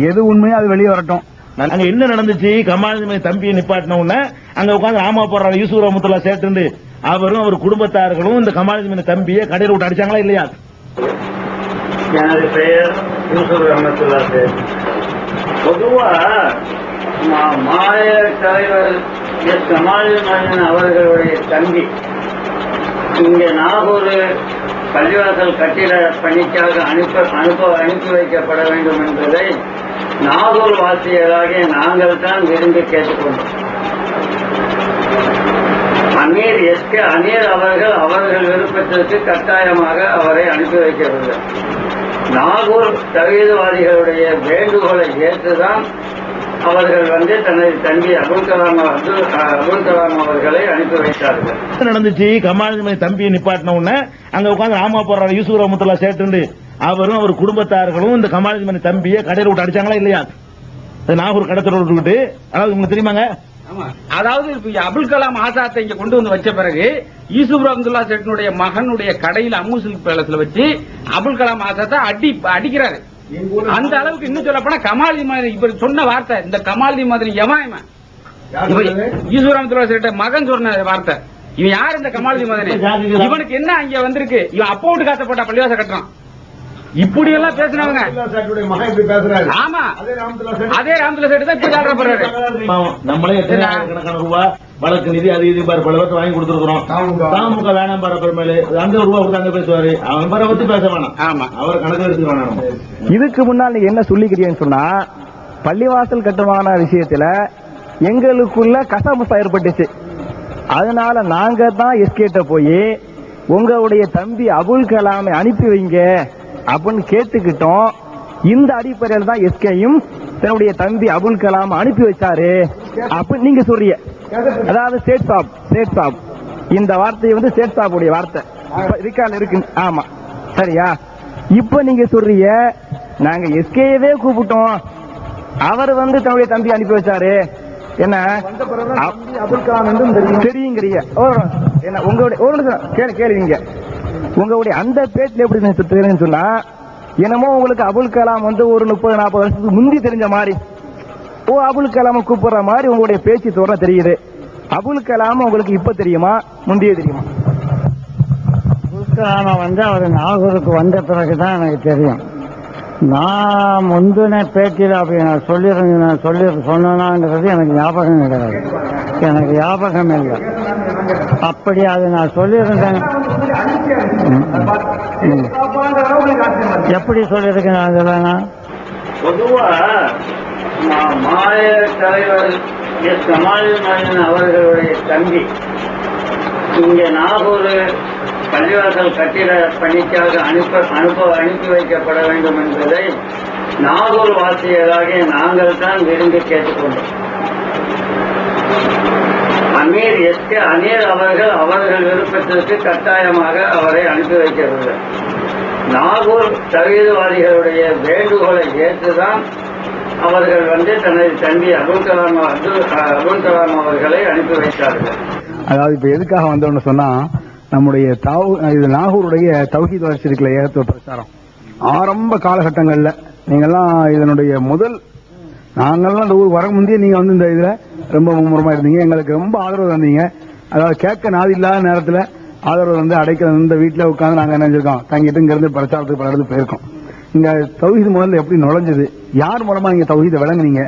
எது உண்மையோ அது வெளியே வரட்டும். அங்க என்ன நடந்துச்சு? கமாலுதீன் தம்பியை நிப்பாட்டின உடனே அங்க உட்காந்து ஆமா போடுறாரு யூசுப் ரஹ்மத்துல்லாஹ் சேர்த்து அவரும் அவர் குடும்பத்தார்களும் இந்த கமாலுதீன் தம்பியை கடையில் விட்டு அடிச்சாங்களா இல்லையா? எனது பெயர் யூசுப் ரஹ்மத்துல்லாஹ் சேத். பொதுவா மாநில தலைவர் எஸ் கமாலுதீன் அவர்களுடைய தம்பி இங்க நாகூர் பள்ளிவாசல் கட்டிட பணிக்காக அனுப்பி வைக்கப்பட வேண்டும் என்பதை நாகூர் வாசியராகிய நாங்கள் தான் விரும்பி கேட்டுக்கொண்டோம். அமீர் எஸ்கே அமீர் அவர்கள் விருப்பத்திற்கு கட்டாயமாக அவரை அனுப்பி வைக்கவில்லை. நாகூர் தவீதவாதிகளுடைய வேண்டுகோளை ஏற்றுதான் அவர்கள் தனது தம்பி அபுல் கலாம் அவர்களை அனுப்பி வைத்தார்கள். நடந்துச்சு? கமாலுதீன் தம்பியை நிப்பாட்டின உடனே அங்க உட்காந்து ஆமா போடுறாரு யூசுப் ரஹ்மத்துல்லாஹ் சேர்த்து அவரும் அவர் குடும்பத்தார்களும் இந்த கமாலுதீன் தம்பியை கடையில் விட்டு அடிச்சாங்களா இல்லையா? நாகூர் கடத்தல விட்டுக்கிட்டு. அதாவது உங்களுக்கு தெரியுமாங்க? அதாவது அபுல் கலாம் ஆசாத்தை இங்க கொண்டு வந்து வச்ச பிறகு யூசுப் ரஹ்மத்துல்லாஹ் சேட்டுடைய மகனுடைய கடையில் அம்மு சில்க் பேலஸ்ல வச்சு அபுல் கலாம் ஆசாத்தை அடிக்கிறாரு. அந்த அளவுக்கு இன்னும் சொல்ல போனா கமாலுதீன் மதனி இப்ப சொன்ன வார்த்தை, இந்த கமாலுதீன் மதனி எவன் யூசுப் ரஹ்மத்துல்லாஹ் சேட்ட மகன் சொன்ன வார்த்தை. இவன் யார் இந்த கமாலுதீன் மதனி? இவனுக்கு என்ன அங்க வந்திருக்கு? இவன் அப்பா வீட்டு காசை போட்டா பள்ளிவாச கட்டுறான். இப்படி எல்லாம் பேசினவங்க. ஆமா அதே ராமத்துல்லா சேட்டு தான் இப்ப காட்டுற போறாரு. நம்மளே கணக்கான ரூபாய் வழக்கு நிதி அது இது பாரு பல வாங்கி கொடுத்துருக்கோம். தாமுக வேணாம் பாரு பெருமையில அந்த ரூபாய் கொடுத்து அங்க பேசுவாரு. அவன் பார பத்தி பேச வேணாம். ஆமா அவர் கணக்கு எடுத்து வேணாம். இதுக்கு முன்னால் நீங்க என்ன சொல்லிக்கிறீங்கன்னு சொன்னா பள்ளிவாசல் கட்டுமான விஷயத்துல எங்களுக்குள்ள கசமுசா ஏற்பட்டுச்சு. அதனால நாங்க தான் எஸ்கேட்ட போய் உங்களுடைய தம்பி அபுல் கலாமை அனுப்பி வைங்க அப்படின்னு கேட்டுக்கிட்டோம். இந்த அடிப்படையில் தான் எஸ்கேயும் தன்னுடைய தம்பி அபுல் கலாம் அனுப்பி வச்சாரு அப்படின்னு நீங்க சொல்றீங்க. அதாவது சேட் சாப் இந்த வார்த்தை வந்து சேட் சாப்புடைய வார்த்தை ரிக்கார்ட் இருக்கு. ஆமா, சரியா? இப்ப நீங்க சொல்றீங்க நாங்க எஸ்கேவே கூப்பிட்டோம், அவர் வந்து தன்னுடைய தம்பி அனுப்பி வச்சாரு. என்ன அபுல் கலாம் தெரியுங்கிறீங்க. என்ன உங்களுடைய கேளுங்க, உங்களுடைய அந்த பேச்சுல எப்படி தெரியுன்னு சொன்னா என்னமோ உங்களுக்கு அபுல் கலாம் வந்து ஒரு 30-40 வருஷத்துக்கு முந்தி தெரிஞ்ச மாதிரி, அபுல் கலாம கூப்பிடுற மாதிரி உங்களுடைய பேச்சு தோற தெரியுது. அபுல் கலாம் உங்களுக்கு இப்ப தெரியுமா, முந்தைய தெரியுமா? அபுல் கலாம வந்து அவர் நாகூருக்கு வந்த பிறகுதான் எனக்கு தெரியும். நான் முந்தின பேச்சில் அப்படி நான் சொன்னாங்கிறது எனக்கு ஞாபகம் கிடையாது. எனக்கு ஞாபகம் இல்லை. அப்படி அதை நான் சொல்லியிருந்தேன். எப்படி சொல்லியிருக்கேன் அதெல்லாம்? பொதுவா மாநில தலைவர் எஸ் கமாலுதீன் அவர்களுடைய தம்பி இங்க நாகூர் பள்ளிவாசல் கட்டிட பணிக்காக அனுப்பி வைக்கப்பட வேண்டும் என்பதை நாகூர் வாசியராகிய நாங்கள் தான் விரும்பி கேட்டுக்கொண்டோம். அமீர் எஸ்கே அமீர் அவர்கள் விருப்பத்திற்கு கட்டாயமாக அவரை அனுப்பி வைக்கவில்லை. நாகூர் தகுதிவாதிகளுடைய வேண்டுகோளை ஏற்றுதான் அவர்கள் வந்து தனது தம்பி அபுல் கலாம் அவர்களை அனுப்பி வைத்தார்கள். அதாவது இப்ப எதுக்காக வந்தோம்னு சொன்னா, நம்முடைய இது நாகூருடைய தௌஹீத் வளர்ச்சி இருக்குல்ல, ஏகத்துவ பிரச்சாரம் ஆரம்ப காலகட்டங்கள்ல நீங்கெல்லாம் இதனுடைய நாங்கெல்லாம் இந்த ஊருக்கு வர முந்தைய நீங்க வந்து இந்த இதுல ரொம்ப மும்முரமா இருந்தீங்க, எங்களுக்கு ரொம்ப ஆதரவு தந்தீங்க. அதாவது கேட்க நாதி இல்லாத நேரத்துல ஆதரவு வந்து அடைக்க இந்த வீட்டுல உட்காந்து நாங்க நினைச்சிருக்கோம், தங்கிட்டு இங்க இருந்து பிரச்சாரத்துக்கு பல இடத்துக்கு போயிருக்கோம். இங்க தௌஹீத் முதல்ல எப்படி நுழைஞ்சது, யார் மூலமா நீங்க தௌஹீதை விளங்குனீங்க,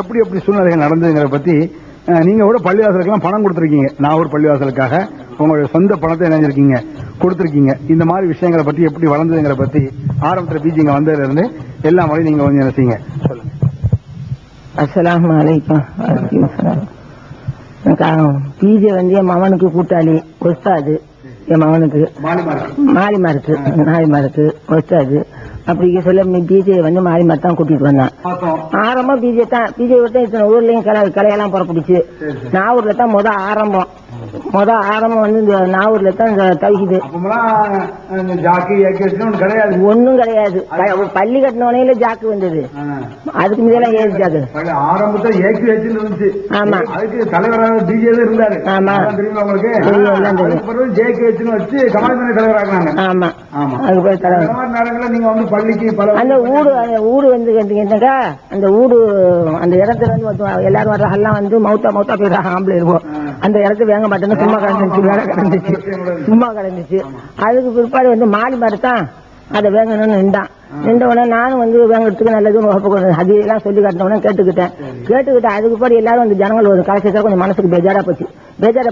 எப்படி சூழ்நிலைகள் நடந்ததுங்கிறத பத்தி நீங்க கூட பள்ளிவாசலுக்கெல்லாம் பணம் கொடுத்திருக்கீங்க. நாகூர் பள்ளிவாசலுக்காக உங்களுடைய சொந்த பணத்தை இணைஞ்சிருக்கீங்க, கொடுத்திருக்கீங்க. இந்த மாதிரி விஷயங்களை பத்தி எப்படி வளர்ந்ததுங்கிற பத்தி ஆரம்பத்தில் பிஜி இங்க வந்ததுல இருந்து எல்லா முறையும் நீங்க கொஞ்சம் நினைச்சீங்க சொல்லுங்க. அஸ்ஸலாமு அலைக்கும். பிஜே வந்து என் மகனுக்கு கூட்டாளி ஒஸ்தாது, என் மகனுக்கு மாலிமாருக்கு ஒஸ்தாது. அப்படி சொல்ல பிஜே வந்து மாலிமார் தான் கூட்டிட்டு வந்தான். ஆரம்பம் பிஜே விட்டு இத்தனை ஊர்லயும் கலையெல்லாம் புறப்பிடிச்சு. நாகூர்ல தான் ஆரம்பம் வந்து இந்த நாகூர்ல தான் இந்த தௌஹீது ஒன்னும் கிடையாது. பள்ளி கட்டினோனையில ஜாக்கு வந்தது, அதுக்கு மீதெல்லாம் ஏறி ஜாக்கு ஆரம்பத்தில் ஆமா தலைவராக பிஜே இருந்தாரு. ஆமா ஆமா அதுக்கு போய் தலைவர் நீங்க வந்து பள்ளிக்கு அந்த ஊடு வந்து கேட்டீங்கன்னாக்கா அந்த ஊடு அந்த இடத்துல வந்து எல்லாரும் வர்றதெல்லாம் வந்து மௌத்தா போயிடுறாங்க. ஆம்பளை இருக்கும் அந்த இடத்துல வேங்க மாட்டேன்னு சும்மா கிடந்துச்சு. அதுக்கு பிற்பாடு வந்து மாலிமார் தான் அதை வேங்கணும்னு நின்ற உடனே நானும் வந்து வேங்கிறதுக்கு நல்லது அதெல்லாம் சொல்லி காட்டினோடனே கேட்டுக்கிட்டேன். அதுக்கு பிற்பாடு எல்லாரும் வந்து ஜனங்கள் ஒரு கலைச்சா கொஞ்சம் மனசுக்கு பேஜாரா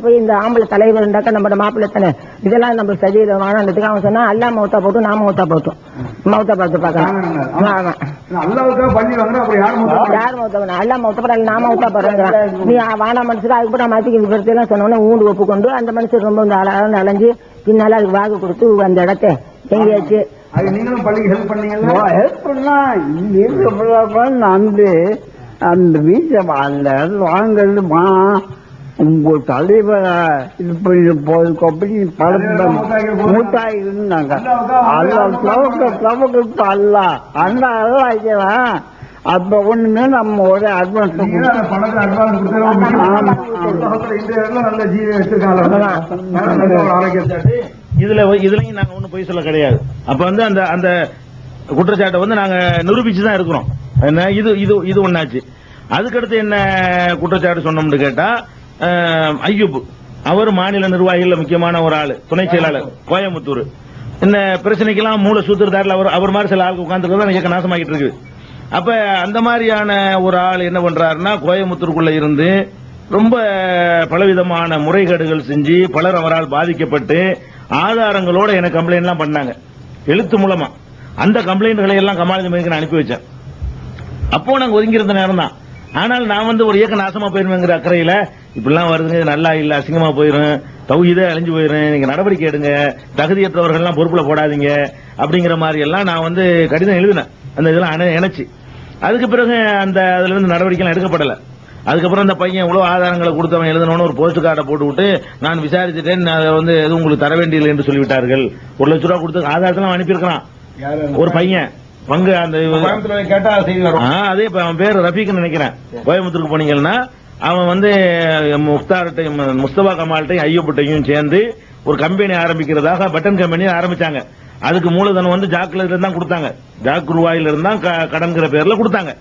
போய் இந்த ஆம்பளை தலைவர் இருந்தாக்கா நம்ம மாப்பிள்ளை தானே, இதெல்லாம் நம்ம சதியில வாழறதுக்கு அவன் சொன்னா அல்லா மௌத்தா போட்டும் நான் மௌத்தா பார்த்து பாக்கலாம். யார் மௌத்தா அல்லா மௌத்தா போட நான் மௌத்தா போடுறேன் நீ வானா மனுஷன். அதுக்கப்புறம் மாத்திக்கு விபரத்தையெல்லாம் சொன்னோன்னே ஊண்டு ஒப்புக்கொண்டு அந்த மனுஷன் ரொம்ப அலைஞ்சு பின்னால அதுக்கு வாக்கு கொடுத்து அந்த இடத்த எங்கேயாச்சு அந்த வீட்டை வாங்கறது உங்க தலைவரை இது பண்ணி போதுக்கு மூத்தாய் இருந்தாங்க. அல்ல அண்ணா ஆகிக்கலாம். அப்ப ஒண்ணுமே நம்ம ஒரு அட்வான்ஸ் இதுலயும் நாங்க ஒண்ணு போய் சொல்ல கிடையாது. அப்ப வந்து அந்த குற்றச்சாட்டை வந்து நாங்க நிரூபிச்சுதான் இருக்கிறோம். என்ன இது ஒண்ணாச்சு. அதுக்கடுத்து என்ன குற்றச்சாட்டு சொன்னோம்னு கேட்டா, ஐயூப் அவர் மாநில நிர்வாகிகள் முக்கியமான ஒரு ஆளு, துணை செயலாளர் கோயம்புத்தூர். இந்த பிரச்சனைக்கெல்லாம் மூல சூத்திரதாரில் அவர் மாதிரி சில ஆளுக்கு உட்கார்ந்துருக்கிறதா இயக்க நாசமாக்கிட்டு இருக்கு. அப்ப அந்த மாதிரியான ஒரு ஆள் என்ன பண்றாருன்னா, கோயம்புத்தூருக்குள்ள இருந்து ரொம்ப பலவிதமான முறைகேடுகள் செஞ்சு பலர் அவரால் பாதிக்கப்பட்டு ஆதாரங்களோட எனக்கு கம்ப்ளைண்ட் எல்லாம் பண்ணாங்க எழுத்து மூலமா. அந்த கம்ப்ளைண்ட்களை எல்லாம் கமாலுதீன் மையத்துக்கு அனுப்பி வச்சேன். அப்போ நாங்க ஒதுங்கி இருந்த நேரம் தான். ஆனால் நான் வந்து ஒரு இயக்க நாசமா போயிருவேங்கிற அக்கறையில இப்படிலாம் வருதுங்க, இது நல்லா இல்ல, அசிங்கமா போயிரும், தௌஹீதே அழிஞ்சு போயிரும், நீங்க நடவடிக்கை எடுங்க, தகுதியற்றவர்கள் எல்லாம் பொறுப்புல போடாதீங்க அப்படிங்கிற மாதிரி எல்லாம் நான் வந்து கடிதம் எழுதினேன். அந்த இதெல்லாம் இணைச்சு அதுக்கு பிறகு அந்த அதுல இருந்து நடவடிக்கை எல்லாம் எடுக்கப்படல. அதுக்கப்புறம் அந்த பையன் இவ்வளவு ஆதாரங்களை கொடுத்தவன் எழுதணும்னு ஒரு போஸ்ட் கார்டை போட்டு விட்டு நான் விசாரிச்சுட்டேன், அதை வந்து எதுவும் உங்களுக்கு தர வேண்டியதில்லை என்று சொல்லிவிட்டார்கள். 1 லட்சம் ரூபாய் கொடுத்து ஆதாரத்தெல்லாம் அனுப்பியிருக்கிறான் ஒரு பையன். பங்கு அந்த கேட்டா செய்தி வரும். அதே அவன் பேர் ரஃபீக்னு நினைக்கிறேன். கோயம்புத்தூருக்கு போனீங்கன்னா அவன் வந்து முஸ்தார்ட்டையும் முஸ்தபா கமால்ட்டையும் ஐயப்பட்டையும் சேர்ந்து ஒரு கம்பெனி ஆரம்பிக்கிறதாக பட்டன் கம்பெனி ஆரம்பிச்சாங்க. அதுக்கு மூலதனம் வந்து ஜாக்ல இருந்தா கொடுத்தாங்க, ஜாக் ரூபாயில இருந்தா கடன்கிற பேர்ல கொடுத்தாங்க.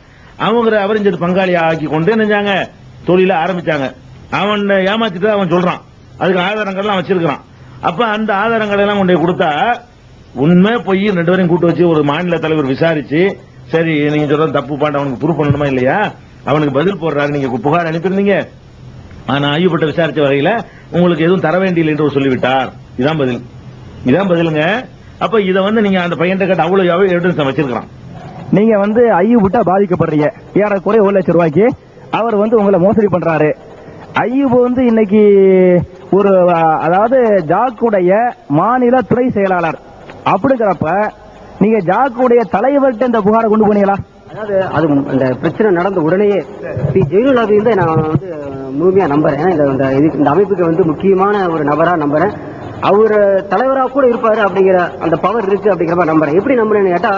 அவங்க அவரிஞ்சது பங்காளியா ஆக்கி கொண்டு நினைச்சாங்க தொழில ஆரம்பிச்சாங்க. அவன் ஏமாத்திட்டு அவன் சொல்றான், அதுக்கு ஆதாரங்கள்லாம் வச்சிருக்கான். அப்ப அந்த ஆதாரங்களை எல்லாம் கொண்டு கொடுத்தா உண்மை பொய் 2 பேரையும் கூட்டு வச்சு ஒரு மாநில தலைவர் விசாரிச்சு, சரி நீங்க சொல்ற தப்பு பாண்ட அவனுக்கு ப்ரூவ் பண்ணணுமா இல்லையா, அவனுக்கு பதில் போடுறாரு, நீங்க புகார் அனுப்பியிருந்தீங்க, ஆனா ஐயப்பட்ட விசாரிச்ச வகையில உங்களுக்கு எதுவும் தர வேண்டியதில்லை என்று சொல்லிவிட்டார். இதான் பதில், இதான் பதிலுங்க. அப்ப இதை வந்து நீங்க அந்த பையன் கேட்ட அவ்வளவு எவிடன்ஸ் வச்சிருக்கான். நீங்க வந்து ஐயூப்ட்ட பாதிக்கப்படுறீங்க, ஏறக்குறைய 1 லட்சம் ரூபாய்க்கு அவர் வந்து உங்களை மோசடி பண்றாரு. ஐயூப் வந்து இன்னைக்கு ஒரு அதாவது ஜாக்குடைய மாநில துறை செயலாளர் அப்படிங்கிறப்ப நீங்க ஜாக்குடைய தலைவர்கிட்ட இந்த புகாரை கொண்டு போனீங்களா? அதாவது அது இந்த பிரச்சனை நடந்த உடனேயே ஜெயலலிதா நான் வந்து முழுமையா நம்புறேன். இந்த அமைப்புக்கு வந்து முக்கியமான ஒரு நபரா நம்புறேன். அவர் தலைவரா கூட இருப்பாரு அப்படிங்கிற அந்த பவர் இருக்கு அப்படிங்கிற மாதிரி நம்புறேன். எப்படி நம்புறேன்னு கேட்டா,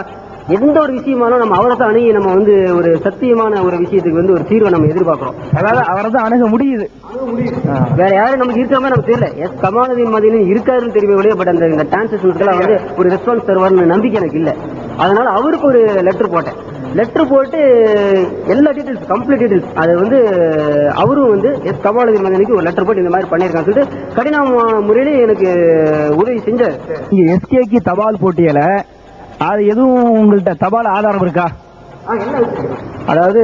எந்த ஒரு விஷயமாலும் நம்ம அவரை தான் அணுகி நம்ம வந்து ஒரு சத்தியமான ஒரு விஷயத்துக்கு வந்து ஒரு தீர்வை நம்ம எதிர்பார்க்கிறோம். அதாவது அவரை தான் அணுக முடியுது, வேற யாரும் நமக்கு இருக்கிற மாதிரி நமக்கு தெரியல. எஸ் கமாலுதீன் மதியும் இருக்காருன்னு தெரியவே, பட் அந்த டிரான்சாக்ஷன்ஸ்க்கெல்லாம் வந்து ஒரு ரெஸ்பான்ஸ் தருவார்னு நம்பிக்கை எனக்கு இல்லை. அதனால அவருக்கு ஒரு லெட்டர் போட்டேன். லெட்டர் போட்டு எல்லா டீடைல்ஸ் கம்ப்ளீட் டீடைல்ஸ் அது வந்து அவரும் வந்து எஸ் கமாலுதீன் மதினுக்கு ஒரு லெட்டர் போட்டு இந்த மாதிரி பண்ணிருக்கான்னு சொல்லிட்டு கடினமான முறையிலே எனக்கு உதவி செஞ்சார். எஸ்கேக்கு தபால் போட்டியல அது எதுவும் உங்கள்கிட்ட தபால் ஆதாரம் இருக்கா? அதாவது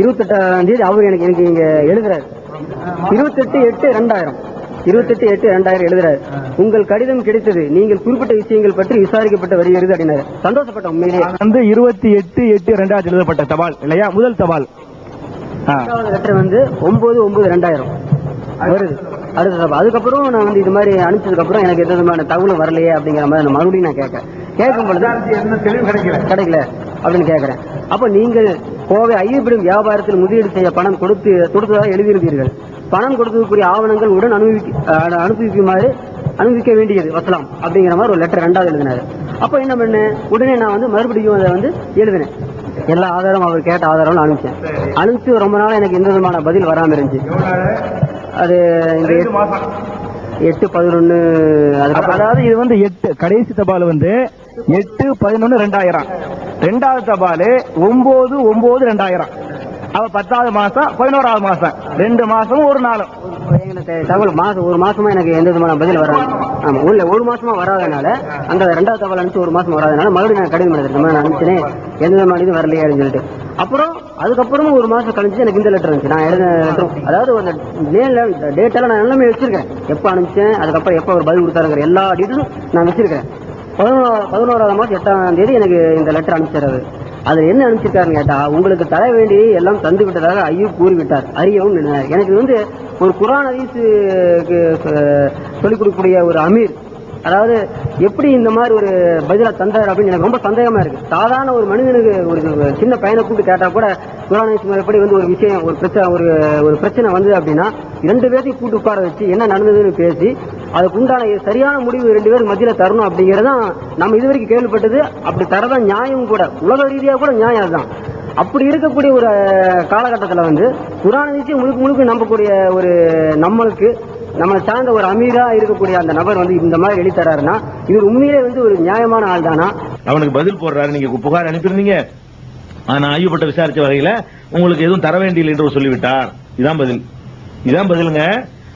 28ஆம் தேதி அவர் எனக்கு இங்க எழுதுறாரு. 28/8/2000 28/8/2000 எழுதுறாரு. உங்கள் கடிதம் கிடைத்தது, நீங்கள் குறிப்பிட்ட விஷயங்கள் பற்றி விசாரிக்கப்பட்டு வருகிறது அப்படின்னாரு. சந்தோஷப்பட்ட உண்மையிலே வந்து 28/8/2000 எழுதப்பட்ட தபால் இல்லையா, முதல் தபால். லெட்டர் வந்து 9/9/2000 வருது அடுத்த தபால். அதுக்கப்புறம் நான் வந்து இது மாதிரி அனுப்பிச்சதுக்கு அப்புறம் எனக்கு எந்த விதமான தகவலும் வரலையே அப்படிங்கிற மாதிரி மறுபடியும் நான் கேட்கும் பொழுது கிடைக்கல அப்படின்னு கேட்கிறேன். அப்ப நீங்கள் கோவை ஐயப்படும் வியாபாரத்தில் முதலீடு செய்ய பணம் கொடுத்ததாக எழுதியிருந்தீர்கள். பணம் கொடுத்ததுக்குரிய ஆவணங்கள் உடன் அனுபவிக்க வேண்டியது வசலாம் அப்படிங்கிற மாதிரி ஒரு லெட்டர் 2வது எழுதினாரு. அப்ப என்ன பண்ண, உடனே நான் வந்து மறுபடியும் அதை வந்து எழுதினேன். எல்லா ஆதாரம் அவர் கேட்ட ஆதாரம் அனுப்பிச்சு ரொம்ப நாள் எனக்கு எந்த விதமான பதில் வராம இருந்துச்சு. அது இந்த 8/11 அதாவது இது வந்து 8 கடைசி தபால் வந்து 8/11/2000, 2வது தபால் 9/9/2000. அவ 10வது மாசம் 11வது மாசம் 2 மாசமும் 1 நாளும் தகவல் ஒரு மாசமா எனக்கு எந்த விதமான பதில் வராது. ஆமா, உள்ள 1 மாசமா வராதனால அந்த 2வது தகவல் அனுப்பிச்சு 1 மாசம் வராதனால மறுபடியும் நான் கடிதம் எழுதிருக்கேன், நான் அனுப்பிச்சேன் எந்த விதமான இது வரலையே அப்படின்னு சொல்லிட்டு. அப்புறம் அதுக்கப்புறமும் 1 மாசம் கழிச்சு எனக்கு இந்த லெட்டர் இருந்துச்சு. நான் எழுதின லெட்டரும் அதாவது அந்த டேட்டெல்லாம் நான் எல்லாமே வச்சிருக்கேன், எப்ப அனுப்பிச்சேன், அதுக்கப்புறம் எப்ப அவர் பதில் கொடுத்தாருங்கிற எல்லா டீட்டெயிலும் நான் வச்சிருக்கேன். 11வது மாசம் 8ஆம் தேதி எனக்கு இந்த லெட்டர் அனுப்பிச்சாரு. அது என்ன அனுப்பிச்சிருக்காருன்னு கேட்டா, உங்களுக்கு தர வேண்டிய எல்லாம் தந்து விட்டதாக ஐயூப் கூறிவிட்டார், அறியவும் எழுதினார். எனக்கு வந்து ஒரு குர்ஆன் ஹதீஸ் சொல்லிக் கொடுக்கக்கூடிய ஒரு அமீர், அதாவது எப்படி இந்த மாதிரி ஒரு பதிலா தந்தார் அப்படின்னு எனக்கு ரொம்ப சந்தேகமா இருக்கு. சாதாரண ஒரு மனிதனுக்கு ஒரு சின்ன பையனை கூப்பிட்டு கேட்டா கூட குர்ஆன் ஹதீஸ் எப்படி வந்து ஒரு விஷயம் ஒரு பிரச்சனை வந்தது அப்படின்னா 2 பேரையும் கூட்டு உட்கார வச்சு என்ன நடந்ததுன்னு பேசி அதுக்கு உண்டான சரியான முடிவு 2 பேருக்கு மத்தியில தரணும் அப்படிங்கறதான் நம்ம இதுவரைக்கும் கேள்விப்பட்டது. அப்படி தரதான் நியாயம் கூட, உலக ரீதியா கூட நியாயம் அதுதான். அப்படி இருக்கக்கூடிய ஒரு காலகட்டத்தில் வந்து குர்ஆன் ஹதீஸை முழுக்க நம்பக்கூடிய ஒரு நம்மளை சார்ந்த ஒரு அமீரா இருக்கக்கூடிய அந்த நபர் வந்து இந்த மாதிரி எழுதி தராருன்னா இது உண்மையிலே வந்து ஒரு நியாயமான ஆள் தானா? அவனுக்கு பதில் போடுறாரு, நீங்க புகார் அனுப்பியிருந்தீங்க, ஆனா ஐயப்பட்ட விசாரிச்ச வகையில உங்களுக்கு எதுவும் தர வேண்டியதில்லை என்று சொல்லிவிட்டார். இதான் பதில், இதான் பதிலுங்க.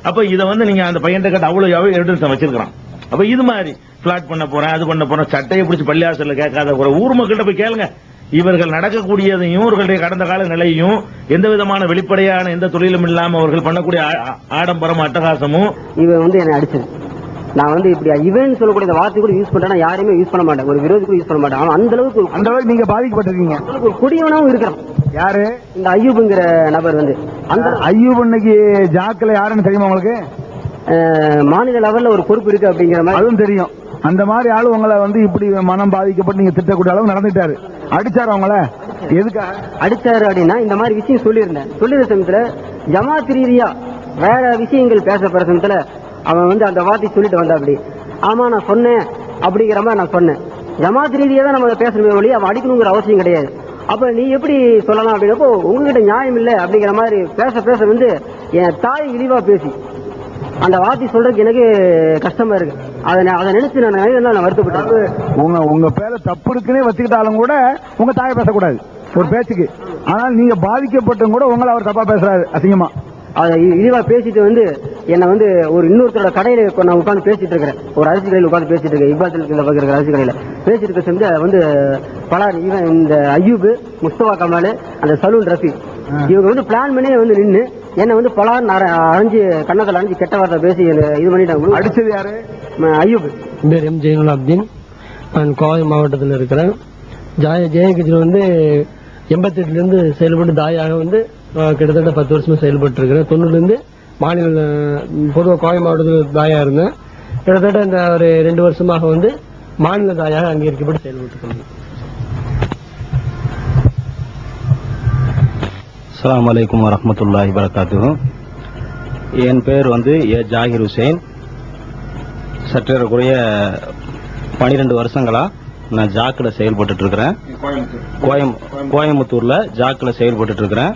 அப்ப இதை வந்து நீங்க அந்த பையன் கிட்ட அவ்வளவு எவிடன்ஸ் வச்சிருக்கான். அப்ப இது மாதிரி பிளாட் பண்ண போறேன், அது பண்ண போறேன், சட்டையை பிடிச்சி பள்ளியாசல்ல கேட்காத ஒரு ஊர் மக்கள்கிட்ட போய் கேளுங்க. இவர்கள் நடக்கக்கூடியதையும் இவர்களுடைய கடந்த கால நிலையும் எந்த விதமான வெளிப்படையான எந்த தொழிலும் இல்லாம அவர்கள் பண்ணக்கூடிய ஆடம்பரம் அட்டகாசமும். இவன் வந்து என்னை அடிச்சது, நான் வந்து இப்படி இவன் சொல்லக்கூடிய இந்த வார்த்தை கூட யூஸ் பண்றேன், யாருமே யூஸ் பண்ண மாட்டேன், ஒரு விரோதி கூட யூஸ் பண்ண மாட்டேன். அந்த அளவுக்கு நீங்க பாதிக்கப்பட்டிருக்கீங்க. ஒரு கொடியவனாவும் இருக்கிறான். யாரு இந்த ஐயூப்ங்கிற நபர் வந்து அந்த ஐயூப் இன்னைக்கு ஜாக்கில் யாருன்னு தெரியுமா உங்களுக்கு? மாநில லெவல்ல ஒரு பொறுப்பு இருக்கு அப்படிங்கிற மாதிரி அதுவும் தெரியும். அந்த மாதிரி ஆளு உங்களை வந்து இப்படி மனம் பாதிக்கப்பட்டு நீங்க திட்டக்கூடிய அளவு நடந்துட்டாரு. அடிச்சாரு அவங்கள? எதுக்காக அடிச்சாரு அப்படின்னா இந்த மாதிரி விஷயம் சொல்லியிருந்த சமயத்துல ஜமாத் ரீதியா வேற விஷயங்கள் பேசப்படுற சமயத்துல அவன் வந்து அந்த வார்த்தை சொல்லிட்டு வந்தா அப்படி. ஆமா நான் சொன்னேன் அப்படிங்கிற மாதிரி நான் சொன்னேன். ஜமாத் ரீதியா தான் நம்ம பேசணுமே வழி அவன் அடிக்கணுங்கிற அவசியம் கிடையாது. அப்ப நீ எப்படி சொல்லலாம் அப்படின்னப்போ உங்ககிட்ட நியாயம் இல்லை அப்படிங்கிற மாதிரி பேச வந்து என் தாய் இழிவா பேசி அந்த வார்த்தை சொல்றதுக்கு எனக்கு கஷ்டமா இருக்கு. அதை நினைச்சு நான் வருத்தப்பட்டேன். உங்க பேர தப்பு இருக்குன்னே வச்சுக்கிட்டாலும் கூட உங்க தாயை பேசக்கூடாது ஒரு பேச்சுக்கு. ஆனால் நீங்க பாதிக்கப்பட்டும் கூட உங்களை அவர் தப்பா பேசுறாரு அசிங்கமா. அதை இழிவா பேசிட்டு வந்து என்ன வந்து ஒரு இன்னொருத்தரோட கடையில நான் உட்காந்து பேசிட்டு இருக்கிறேன். ஒரு அரிசி கடையில் உட்காந்து பேசிட்டு இருக்கேன். இப்பாத்தில் இருக்கிற அரிசி கடையில பேசிட்டு இருக்க செஞ்சு வந்து பலர் இவன் இந்த ஐயூப், முஸ்தபா கமால், அந்த சலூன் ரஃபி இவங்க வந்து பிளான் பண்ணி வந்து நின்று என்ன வந்து பலர் அரைஞ்சு கண்ணத்தில் அரைஞ்சு கெட்ட வார்த்தை பேசி இது பண்ணிட்டாங்க. அடிச்சது யாரு? ஐயூப். பேர் எம் ஜெயினுலாப்தீன். நான் கோவை மாவட்டத்தில் இருக்கிறேன். ஜெயகிருஷ்ணன் வந்து 88 இருந்து செயல்பட்டு தாயாக வந்து கிட்டத்தட்ட 10 வருஷமா செயல்பட்டு இருக்கிறேன். 90 இருந்து மாநில பொதுவாக கோவை மாவட்டத்தில் தாயா இருந்தேன். கிட்டத்தட்ட இந்த ஒரு 2 வருஷமாக வந்து மாநில தாயாக அங்கீகரிக்கப்பட்டு செயல்பட்டு இருக்கிறேன். அஸ்ஸலாமு அலைக்கும் வரஹ்மத்துல்லாஹி வபரகாத்துஹு. என் பேர் வந்து ஏ ஜாகிர் ஹுசைன். சற்றேறக்குறைய 12 வருஷங்களா நான் ஜாக்கில் செயல்பட்டு இருக்கிறேன். கோயம்புத்தூர்ல ஜாக்கில் செயல்பட்டு இருக்கிறேன்.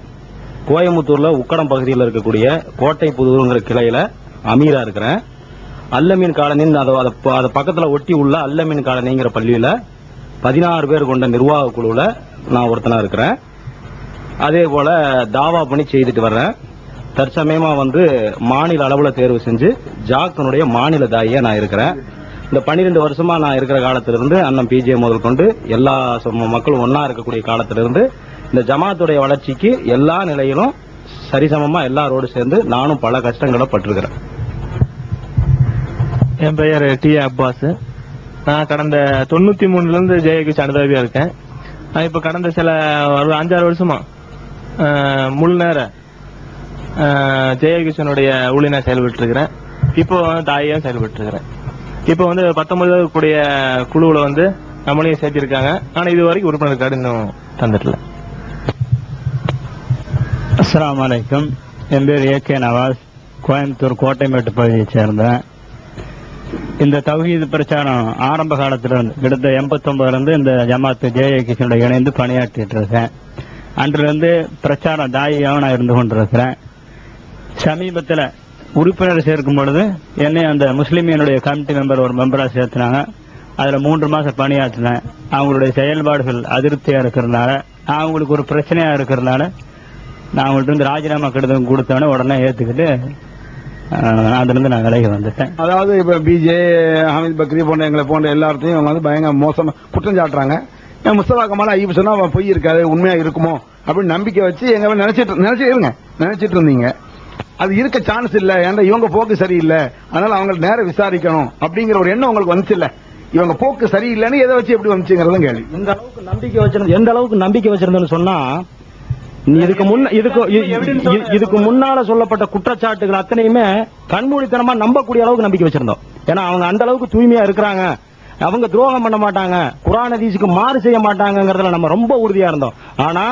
கோயம்புத்தூர்ல உக்கடம் பகுதியில் இருக்கக்கூடிய கோட்டை புதூருங்கிற கிளையில அமீரா இருக்கிறேன். அல்லமீன் காலனின்னு அதை பக்கத்துல ஒட்டி உள்ள அல்லமீன் காலனிங்கிற பள்ளியில 16 பேர் கொண்ட நிர்வாக குழுவுல நான் ஒருத்தனா இருக்கிறேன். அதே போல தாவா பண்ணி செய்துட்டு வர்றேன். தற்சமயமா வந்து மாநில அளவுல தேர்வு செஞ்சு ஜாக்கினுடைய மாநில தாயியா நான் இருக்கிறேன். இந்த 12 வருஷமா நான் இருக்கிற காலத்திலிருந்து அண்ணன் பிஜே முதல் கொண்டு எல்லா மக்களும் ஒன்னா இருக்கக்கூடிய காலத்திலிருந்து இந்த ஜமாத்துடைய வளர்ச்சிக்கு எல்லா நிலையிலும் சரிசமமா எல்லாரோடு சேர்ந்து நானும் பல கஷ்டங்களை பட்டிருக்கிறேன். என் பெயர் டி அப்பாஸ். நான் கடந்த 93 இருந்து ஜெயகிஷ் அனுதாபியா இருக்கேன். நான் இப்ப கடந்த சில 5-6 வருஷமா முழு நேர ஜெயகிஷனுடைய ஊழியனா செயல்பட்டு இருக்கிறேன். இப்போ தாயா செயல்பட்டு இருக்கிறேன். இப்போ வந்து 19 கூடிய குழுவுல வந்து நம்மளையும் சேர்த்திருக்காங்க. ஆனா இது வரைக்கும் உறுப்பினர் கார்டு இன்னும் தந்துடல. அஸ்ஸலாமு அலைக்கும். என் பேர் ஏகே நவாஸ். கோயம்புத்தூர் கோட்டைமேட்டு பகுதியை சேர்ந்தேன். இந்த தௌஹீத் பிரச்சாரம் ஆரம்ப காலத்திலிருந்து கிட்டத்தட்ட 89 இருந்து இந்த ஜமாத்து ஜேஏகிஷனோட இணைந்து பணியாற்றிட்டு இருக்கேன். அன்றிலிருந்து பிரச்சாரம் தாயியாவும் நான் இருந்து கொண்டிருக்கிறேன். சமீபத்தில் உறுப்பினர் சேர்க்கும் பொழுது என்னை அந்த முஸ்லிமியனுடைய கமிட்டி மெம்பர் ஒரு மெம்பரா சேர்த்தினாங்க. அதுல 3 மாசம் பணியாற்றினேன். அவங்களுடைய செயல்பாடுகள் அதிருப்தியா இருக்கிறதுனால, அவங்களுக்கு ஒரு பிரச்சனையா இருக்கிறதுனால நான் அவங்கள்ட்ட இருந்து ராஜினாமா கடிதம் கொடுத்தவனே உடனே ஏத்துக்கிட்டு அதுல இருந்து நான் விலகி வந்துட்டேன். அதாவது இப்ப பிஜே, ஹமீத் பக்ரி போன்ற எங்களை போன்ற எல்லாத்தையும் அவங்க வந்து பயங்கர மோசமா குற்றம் சாட்டுறாங்க. முஸ்தபா கமால் ஐயூப் சொன்னா அவன் பொய் இருக்காது, உண்மையா இருக்குமோ அப்படின்னு நம்பிக்கை வச்சு எங்க நினைச்சிட்டு இருந்தீங்க. அது இருக்க சான்ஸ் இல்ல, ஏன்னா இவங்க போக்கு சரியில்லை, அதனால அவங்க நேரம் விசாரிக்கணும் அப்படிங்கிற ஒரு எண்ணம் உங்களுக்கு வந்துச்சு இல்ல? இவங்க போக்கு சரியில்லைன்னு எதை வச்சு எப்படி வந்துச்சுங்கிறத கேள்வி. இந்த அளவுக்கு நம்பிக்கை வச்சிருந்தேன்னு சொன்னா, இதுக்கு முன்னால சொல்லப்பட்ட குற்றச்சாட்டுகள் அத்தனையுமே கண்மூடித்தனமா நம்பக்கூடிய அளவுக்கு நம்பிக்கை வச்சிருந்தோம். ஏன்னா அவங்க அந்த அளவுக்கு தூய்மையா இருக்கிறாங்க, அவங்க துரோகம் பண்ண மாட்டாங்க, குர்ஆன் ஹதீஸுக்கு மாறு செய்ய மாட்டாங்கிறதுல நம்ம ரொம்ப உறுதியா இருந்தோம். ஆனா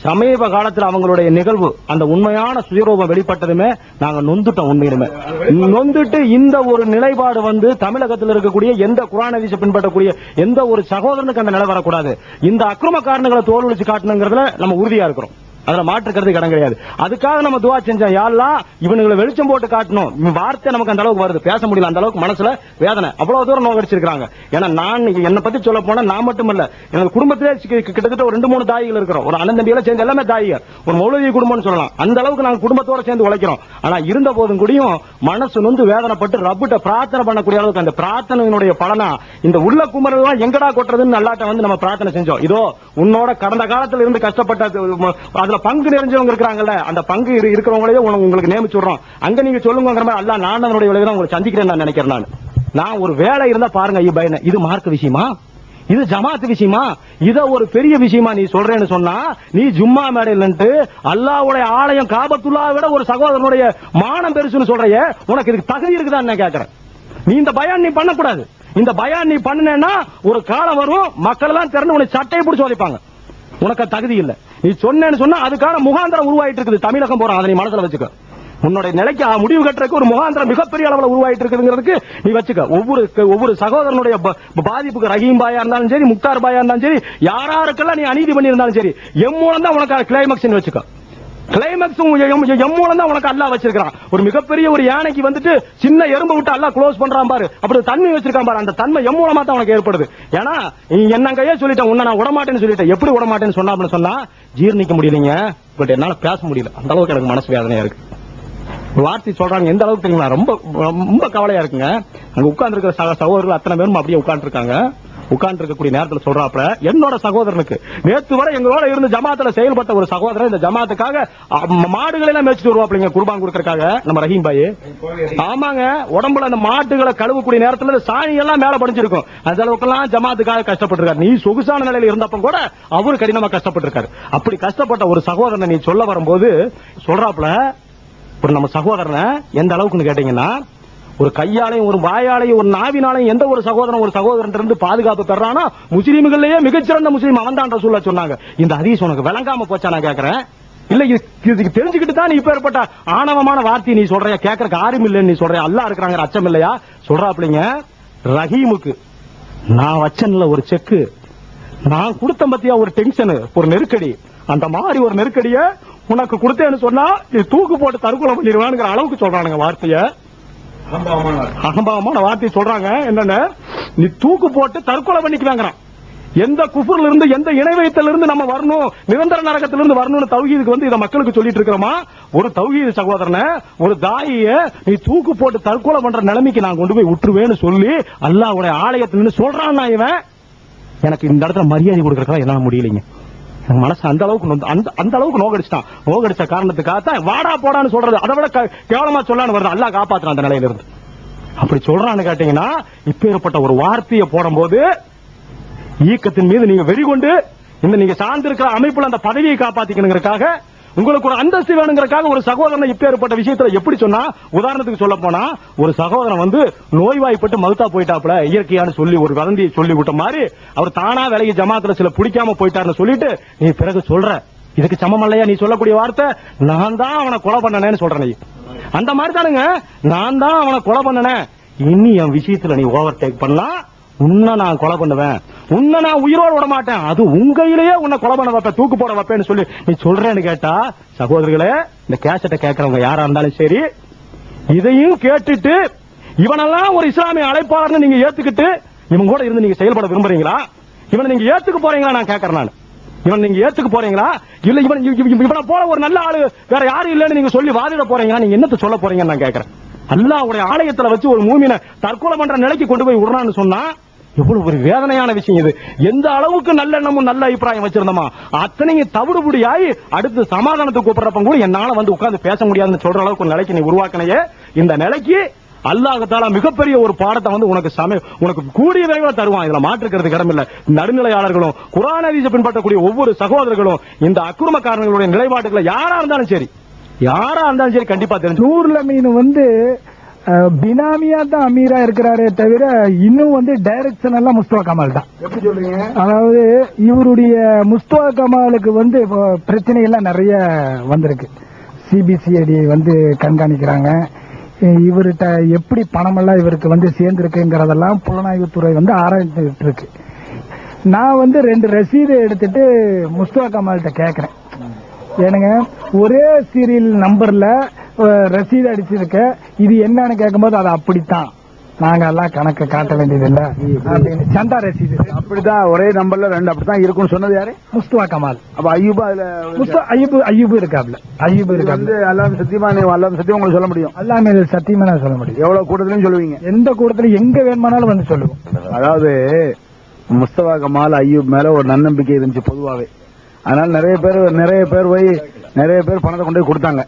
சமீப காலத்தில் அவங்களுடைய நிகழ்வு, அந்த உண்மையான சுயரூபம் வெளிப்பட்டதுமே நாங்க நொந்துட்டோம். உண்மையிலுமே நொந்துட்டு இந்த ஒரு நிலைப்பாடு வந்து தமிழகத்தில் இருக்கக்கூடிய எந்த குர்ஆன் ஹதீஸை பின்பற்றக்கூடிய எந்த ஒரு சகோதரனுக்கு அந்த நிலை வரக்கூடாது. இந்த அக்கிரமக்காரர்களை தோல்விச்சு காட்டணுங்கிறதுல நம்ம உறுதியா இருக்கிறோம். அதுல மாற்றுக்கிறது இடம் கிடையாது. அதுக்காக நம்ம துவா செஞ்சோம், யா அல்லாஹ் இவனுங்களை வெளிச்சம் போட்டு காட்டணும். வார்த்தை நமக்கு அந்த அளவுக்கு வருது, பேச முடியல, அந்த அளவுக்கு மனசுல வேதனை, அவ்வளவு தூரம் நோக்கடிச்சிருக்காங்க. ஏன்னா நான் என்னை பத்தி சொல்ல போனா நான் மட்டும் இல்ல, எனக்கு குடும்பத்திலே கிட்டத்தட்ட ஒரு 2-3 தாய்கள் இருக்கிறோம். ஒரு அண்ணன் தம்பிகளை சேர்ந்து எல்லாமே தாய்கள், ஒரு மௌலவி குடும்பம்னு சொல்லலாம். அந்த அளவுக்கு நாங்க குடும்பத்தோட சேர்ந்து உழைக்கிறோம். ஆனா இருந்த போதும் கூடியும் மனசு நொந்து வேதனைப்பட்டு ரப்பிட்ட பிரார்த்தனை பண்ணக்கூடிய அளவுக்கு அந்த பிரார்த்தனையினுடைய பலனா இந்த உள்ள குமரெல்லாம் எங்கடா கொட்டுறதுன்னு நல்லாட்ட வந்து நம்ம பிரார்த்தனை செஞ்சோம். இதோ உன்னோட கடந்த காலத்துல இருந்து கஷ்டப்பட்ட பங்கு நிறைஞ்சவங்க இருக்கிறாங்கல்ல, அந்த பங்கு இருக்கிறவங்களே உங்களுக்கு நியமிச்சுடுறோம், அங்க நீங்க சொல்லுங்கிற மாதிரி அல்ல, நான் அதனுடைய விளைவு உங்களை சந்திக்கிறேன் நான் நினைக்கிறேன். நான் ஒரு வேலை இருந்தா பாருங்க, இது மார்க்க விஷயமா, இது ஜமாத் விஷயமா? இத ஒரு பெரிய விஷயமா நீ சொல்றேன்னு சொன்னா, நீ ஜும்மா மேடையிலன்ட்டு அல்லாஹ்வுடைய ஆலயம் காபத்துல்லாஹை விட ஒரு சகோதரனுடைய மானம் பெருசுன்னு சொல்றையே, உனக்கு இதுக்கு தகுதி இருக்குதான் நான் கேக்குறேன். நீ இந்த பயான் நீ பண்ணக்கூடாது. இந்த பயான் நீ பண்ணுனேன்னா ஒரு காலம் வரும், மக்கள் எல்லாம் திறந்து உனக்கு சட்டையை பிடிச்சு உதைப்பாங்க. உனக்கு தகுதி இல்ல. நீ சொன்னேன்னு சொன்னா அதுக்கான முகாந்திரம் உருவாயிட்டு இருக்குது. தமிழகம் போறான், அதை நீ மனசுல வச்சுக்க. உன்னுடைய நிலைக்கு முடிவு கட்டுறதுக்கு ஒரு முகாந்திரம் மிகப்பெரிய அளவுல உருவாயிட்டு இருக்குங்கிறதுக்கு நீ வச்சுக்க. ஒவ்வொரு சகோதரனுடைய பாதிப்புக்கு ரஹீம் பாயா இருந்தாலும் சரி, முக்தார் பாயா இருந்தாலும் சரி, யாராருக்கெல்லாம் நீ அநீதி பண்ணி இருந்தாலும் சரி, எம் மூலம் தான் உனக்கு கிளைமேக்ஸ் வச்சுக்க. கிளைமேக்ஸ் எம் மூலம் தான் உனக்கு அல்லாஹ் வச்சிருக்கான். ஒரு மிகப்பெரிய ஒரு யானைக்கு வந்துட்டு சின்ன எறும்பு விட்டு அல்லாஹ் க்ளோஸ் பண்றான் பாரு, அப்படி தன்மை வச்சிருக்கான் பாரு. அந்த தன்மை எம் மூலமா தான் உனக்கு ஏற்படுது. ஏன்னா என்னங்கையே சொல்லிட்டேன், உன்னை நான் விடமாட்டேன்னு சொல்லிட்டேன். எப்படி விடமாட்டேன்னு சொன்னா ஜீர்ணிக்க முடியலைங்க, பட் என்னால பேச முடியல. அந்த அளவுக்கு எனக்கு மனசு வேதனையா இருக்கு. வார்த்தை சொல்றாங்க எந்த அளவுக்கு தெரியுங்களா? ரொம்ப ரொம்ப கவலையா இருக்குங்க. அங்க உட்கார்ந்து இருக்கிற சகோதரர்கள் அத்தனை பேரும் அப்படியே உட்கார்ந்து இருக்காங்க. உட்கார்ந்து இருக்கக்கூடிய நேரத்தில் சொல்றாப்ல, என்னோட சகோதரனுக்கு நேற்று வரை எங்களோட இருந்து ஜமாத்துல செயல்பட்ட ஒரு சகோதரன் இந்த ஜமாத்துக்காக மாடுகளை எல்லாம் மேய்ச்சிட்டு வருவாப்லங்க, குர்பான் கொடுக்கறதுக்காக. நம்ம ரஹீம் பாய், ஆமாங்க, உடம்புல அந்த மாட்டுகளை கழுவக்கூடிய நேரத்துல சாணி எல்லாம் மேல படிச்சிருக்கும். அந்த அளவுக்கு எல்லாம் ஜமாத்துக்காக கஷ்டப்பட்டிருக்காரு. நீ சொகுசான நிலையில இருந்தப்ப கூட அவரு கடினமா கஷ்டப்பட்டிருக்காரு. அப்படி கஷ்டப்பட்ட ஒரு சகோதரனை நீ சொல்ல வரும்போது சொல்றாப்ல, ஒரு நம்ம சகோதரனை எந்த அளவுக்குன்னு கேட்டீங்கன்னா, ஒரு கையாலையும் ஒரு வாயாலையும் ஒரு நாவினாலையும் எந்த ஒரு சகோதரன் இருந்து பாதுகாப்பு பெறானா முஸ்லீம்கள்லயே மிகச்சிறந்த முஸ்லீம் அவன் தான் ரசூலுல்லாஹ் சொன்னாங்க. இந்த ஹதீஸ் உனக்கு விளங்காம போச்சா? நான் கேக்குறேன். இல்ல இதுக்கு தெரிஞ்சுக்கிட்டு தான் நீ இப்ப ஏற்பட்ட ஆணவமான வார்த்தை நீ சொல்றியா? கேட்கறக்கு ஆரும் இல்லைன்னு நீ சொல்றியா? அல்லாஹ் இருக்கிறாங்க அச்சம் இல்லையா? சொல்றாப்லீங்க, ரஹீமுக்கு நான் வச்சன்ல ஒரு செக்கு, நான் கொடுத்த பத்தியா ஒரு டென்ஷன், ஒரு நெருக்கடி, அந்த மாதிரி ஒரு நெருக்கடிய உனக்கு கொடுத்தேன்னு சொன்னா நீ தூக்கு போட்டு தற்கொலை பண்ணிடுவானுங்கிற அளவுக்கு சொல்றானுங்க வார்த்தைய. அகம்பாவமான வார்த்தை சொல்றாங்க. என்னன்னு, நீ தூக்கு போட்டு தற்கொலை பண்ணிக்குவாங்கிறான். எந்த குஃபுர்ல இருந்து, எந்த இணை வைத்தல இருந்து நம்ம வரணும், நிரந்தர நரகத்திலிருந்து வரணும்னு தௌஹீதுக்கு வந்து இத மக்களுக்கு சொல்லிட்டு இருக்கிறோமா? ஒரு தௌஹீது சகோதரனை, ஒரு தாயிய நீ தூக்கு போட்டு தற்கொலை பண்ற நிலைமைக்கு நான் கொண்டு போய் விட்டுருவேன்னு சொல்லி அல்லாஹ்வுடைய ஆலயத்துல சொல்றான். இவன் எனக்கு இந்த இடத்துல மரியாதை கொடுக்கறதுக்கு என்னால முடியலைங்க. மனசு அந்த அளவுக்கு நோகடிச்சான். நோகடிச்ச காரணத்துக்காக வாடா போடான்னு சொல்றது அதை விட கேவலமா சொல்லான்னு வருது. அல்லாஹ் காப்பாத்துறான் அந்த நிலையில இருந்து. அப்படி சொல்றான்னு கேட்டீங்கன்னா, இப்ப ஏற்பட்ட ஒரு வார்த்தையை போடும்போது ஈக்கத்தின் மீது நீங்க வெறி கொண்டு இந்த நீங்க சார்ந்திருக்கிற அமைப்புல அந்த பதவியை காப்பாத்திக்கணுங்கிறதுக்காக, உங்களுக்கு ஒரு அந்தஸ்து வேணுங்கிறதுக்காக ஒரு சகோதரனை இப்ப ஏற்பட்ட விஷயத்துல எப்படி சொன்னா, உதாரணத்துக்கு சொல்ல போனா ஒரு சகோதரன் வந்து நோய்வாய்ப்பட்டு மவுத்தா போயிட்டாப்ல இயற்கையானு சொல்லி ஒரு வதந்தியை சொல்லி விட்ட மாதிரி அவர் தானா விலகி ஜமாத்துல சில பிடிக்காம போயிட்டாருன்னு சொல்லிட்டு நீ பிறகு சொல்ற, இதுக்கு சமம் இல்லையா நீ சொல்லக்கூடிய வார்த்தை? நான் தான் அவனை கொலை பண்ணனேன்னு சொல்றேன். நீ அந்த மாதிரி தானுங்க, நான் தான் அவனை கொலை பண்ணனேன். இனி என் விஷயத்துல நீ ஓவர் டேக் பண்ணலாம், உன்னை நான் கொலை பண்ணுவேன், உன்னை நான் உயிரோடு விட மாட்டேன், அது உங்கையிலேயே உன்னை கொலை பண்ண வைப்பேன், தூக்கு போட வைப்பேன்னு சொல்லி நீ சொல்றேன்னு கேட்டா, சகோதரர்களே, இந்த கேசட்டை கேட்கறவங்க யாரா இருந்தாலும் சரி, இதையும் கேட்டுட்டு இவனெல்லாம் ஒரு இஸ்லாமிய அழைப்பாளர்னு நீங்க ஏத்துக்கிட்டு இவன் கூட இருந்து நீங்க செயல்பட விரும்புறீங்களா? இவனை நீங்க ஏத்துக்க போறீங்களா? நான் கேட்கறேன். நான் இவன் நீங்க ஏத்துக்க போறீங்களா? இல்ல இவனை போல ஒரு நல்ல ஆளு வேற யாரும் இல்லன்னு நீங்க சொல்லி வாதிட போறீங்களா? நீங்க என்னத்த சொல்ல போறீங்கன்னு நான் கேட்கறேன். அல்லாஹ்வுடைய ஆலயத்துல வச்சு ஒரு மூமினை தற்கொலை பண்ற நிலைக்கு கொண்டு போய் விடுறான்னு சொன்னா எவ்வளவு ஒரு வேதனையான விஷயம் இது. எந்த அளவுக்கு நல்ல எண்ணமும் நல்ல அபிப்பிராயம் வச்சிருந்தோமா அத்தனையும் தவிடுபடியாயி அடுத்து சமாதானத்துக்கு கூப்பிடுறப்ப கூட என்னால வந்து உட்கார்ந்து பேச முடியாதுன்னு சொல்ற அளவுக்கு ஒரு நிலைக்கு நீ உருவாக்கினையே. இந்த நிலைக்கு அல்லாஹ் தஆலா மிகப்பெரிய ஒரு பாடத்தை வந்து உனக்கு கூடிய விரைவில் தருவான். இதுல மாற்றுக்கிறது இடமில்லை. நடுநிலையாளர்களும் குர்ஆன் ஹதீஸை பின்பற்றக்கூடிய ஒவ்வொரு சகோதரர்களும் இந்த அக்கிரமக்காரர்களுடைய நிலைப்பாடுகளை யாரா இருந்தாலும் சரி கண்டிப்பா தெரிஞ்சு. நூறுல மீன் வந்து பினாமியா தான் அமீரா இருக்கிறாரே தவிர இன்னும் வந்து டைரக்ஷன் எல்லாம் முஸ்தபா கமால் தான். எப்படி சொல்றீங்க? அதாவது இவருடைய முஸ்தபா கமாலுக்கு வந்து பிரச்சனை எல்லாம் நிறைய வந்திருக்கு. சிபிசிஐடி வந்து கண்காணிக்கிறாங்க. இவர்கிட்ட எப்படி பணம் எல்லாம் இவருக்கு வந்து சேர்ந்திருக்குங்கிறதெல்லாம் புலனாய்வுத்துறை வந்து ஆராய்ச்சிட்டு இருக்கு. நான் வந்து 2 ரசீது எடுத்துட்டு முஸ்தபா கமால்கிட்ட கேட்கிறேன், ஏனுங்க ஒரே சீரியல் நம்பர்ல ரசீது அடிச்சிருக்க, இது என்னன்னு கேட்கும்போது அது அப்படித்தான், நாங்க எல்லாம் கணக்கு காட்ட வேண்டியதில்லை அப்படின்னு. சந்தா ரசீது அப்படிதான் ஒரே நம்பர்ல 2 அப்படித்தான் இருக்கும்னு சொன்னது யாரு? முஸ்தபா கமால். அப்ப ஐயூபா அதுல ஐயூபு இருக்காப்ல. ஐயூபு இருக்காப்ல. அல்லாஹ் சத்தியமா உங்களுக்கு சொல்ல முடியும். அல்லாஹ் சத்தியமா நான் சொல்ல முடியும். எவ்வளவு கூட்டத்திலும் சொல்லுவீங்க? எந்த கூட்டத்திலும் எங்க வேணுமானாலும் வந்து சொல்லுவோம். அதாவது முஸ்தபா கமால் ஐயூப் மேல ஒரு நன்னம்பிக்கை இருந்துச்சு பொதுவாவே. அதனால நிறைய பேர் பணத்தை கொண்டு போய் கொடுத்தாங்க.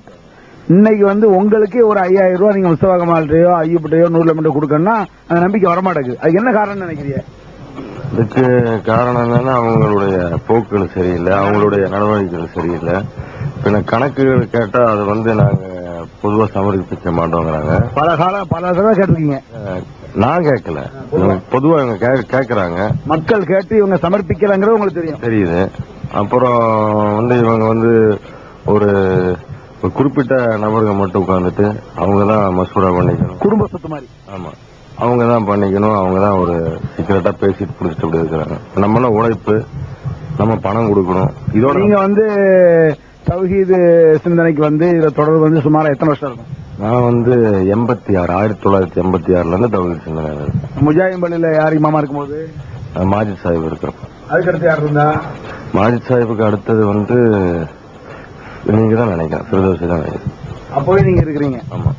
இன்னைக்கு வந்து உங்களுக்கு ஒரு 5000 ரூபாய் நீங்க முஸ்தபா கமால்கிட்டயோ ஐயூப்டையோ 100 லட்சம் கொடுக்கணும்னா அந்த நம்பிக்கை வரமாட்டேங்குது. அதுக்கு என்ன காரணம் நினைக்கிறீங்க? இதுக்கு காரணம் என்னன்னா அவங்களுடைய போக்குகள் சரியில்லை, அவங்களுடைய நடவடிக்கைகள் சரியில்லை. பின்ன கணக்குகள் கேட்டா அது வந்து நாங்க பொதுவா சமர்ப்பிக்க மாட்டோங்கிறாங்க. பல தடவை கேட்டிருக்கீங்க. நான் கேட்கல, பொதுவா இவங்க கேட்கறாங்க. மக்கள் கேட்டு இவங்க சமர்ப்பிக்கலங்கிறது உங்களுக்கு தெரியுது. அப்புறம் வந்து இவங்க வந்து ஒரு குறிப்பிட்ட நபர்கள் மட்டும் உட்கார்ந்துட்டு அவங்க தான் மசூரா பண்ணிக்கணும், குடும்ப சொத்து மாதிரி. ஆமா, அவங்க தான் பண்ணிக்கணும், அவங்க தான் ஒரு சீக்கிரட்டா பேசிட்டு புடிச்சிட்டு அப்படி இருக்கிறாங்க. நம்மளாம் உழைப்பு, நம்ம பணம் கொடுக்கணும். இதோட நீங்க வந்து தௌஹீது சிந்தனைக்கு வந்து இதை தொடர்பு வந்து சுமார் எத்தனை வருஷம் இருக்கும்? நான் வந்து 1986 இருந்து தௌஹீது சிந்தனை. முஜாஹிம் பள்ளியில யார் இமாமா இருக்கும்போது? மாஜித் சாஹிப் இருக்கிறோம். அதுக்கடுத்து யார் இருந்தா? மாஜித் சாஹிப்புக்கு அடுத்தது வந்து நீங்க தான் நினைக்கிறேன், ஃபிர்தௌசி தான் நினைக்கிறேன். அப்போவே நீங்க இருக்கிறீங்க. ஆமா.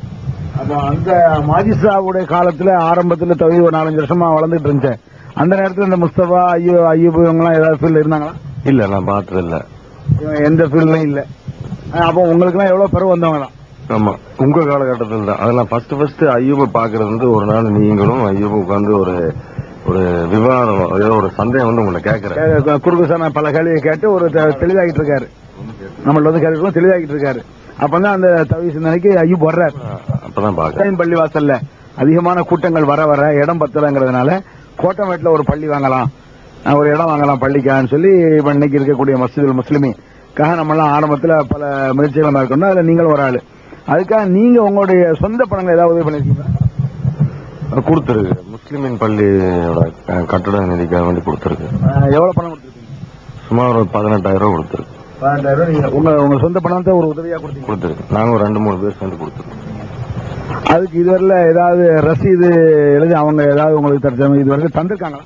அப்ப அந்த மாஜித் சாஹிபுடைய காலத்துல ஆரம்பத்துல தௌஹீத் ஒரு 4-5 வருஷமா வளர்ந்துட்டு இருந்துச்சு. அந்த நேரத்துல இந்த முஸ்தபா ஐயூப் இவங்க எல்லாம் ஏதாவது ஃபீல்ட்ல இருந்தாங்களா? இல்ல, நான் பார்த்தது இல்ல. எந்த ஃபீல்ட்லயும் இல்ல. அப்போ உங்களுக்கு எல்லாம் எவ்வளவு பிறகு வந்தவங்க தான்? ஆமா, உங்க காலகட்டத்தில் தான். அதெல்லாம் ஃபர்ஸ்ட் ஐயூபை பாக்குறது வந்து ஒரு நாள் நீங்களும் ஐயூபும் உட்கார்ந்து ஒரு விவாதம், ஏதோ ஒரு சந்தேகம் வந்து உங்களை கேட்கிறேன். குறுகுசான பல கேள்வியை கேட்டு ஒரு தெளிவாகிட்டு இருக்காரு, நம்மள வந்து கேள்வி தெளிவாகிட்டு இருக்காரு. அப்பதான் அந்த தௌஹீத் சிந்தனைக்கு ஐயூப் வர்றாரு. அப்பதான் பாக்கிறேன். பள்ளிவாசல்ல அதிகமான கூட்டங்கள் வர இடம் பத்தலங்கிறதுனால கோட்டமேட்டில் ஒரு பள்ளி வாங்கலாம், ஒரு இடம் வாங்கலாம் பள்ளிக்கான்னு சொல்லி இப்ப இன்னைக்கு இருக்கக்கூடிய மஸ்ஜிதுல் முஸ்லிமிக்காக நம்ம எல்லாம் ஆரம்பத்துல பல முயற்சிகளை மேற்கொண்டோம். அதுல நீங்களும் ஒரு ஆளு. அதுக்காக நீங்க உங்களுடைய சொந்த பணங்களை ஏதாவது உதவி பண்ணிருக்கீங்களா? கொடுத்துருக்கு, முஸ்லிமின் பள்ளியோட கட்டட நிதிக்காக வேண்டி கொடுத்துருக்கு. எவ்வளவு பணம் கொடுத்துருக்கீங்க? சுமார் ஒரு 18,000 ரூபாய் கொடுத்துருக்கு. 18,000 நீங்க உங்க சொந்த பணத்தை ஒரு உதவியா கொடுத்துருக்கு. நாங்க ஒரு 2-3 பேர் சேர்ந்து கொடுத்துருக்கோம். அதுக்கு இதுவரையில ஏதாவது ரசீது எழுதி அவங்க ஏதாவது உங்களுக்கு தரச்சாங்க இதுவரைக்கும் தந்திருக்காங்களா?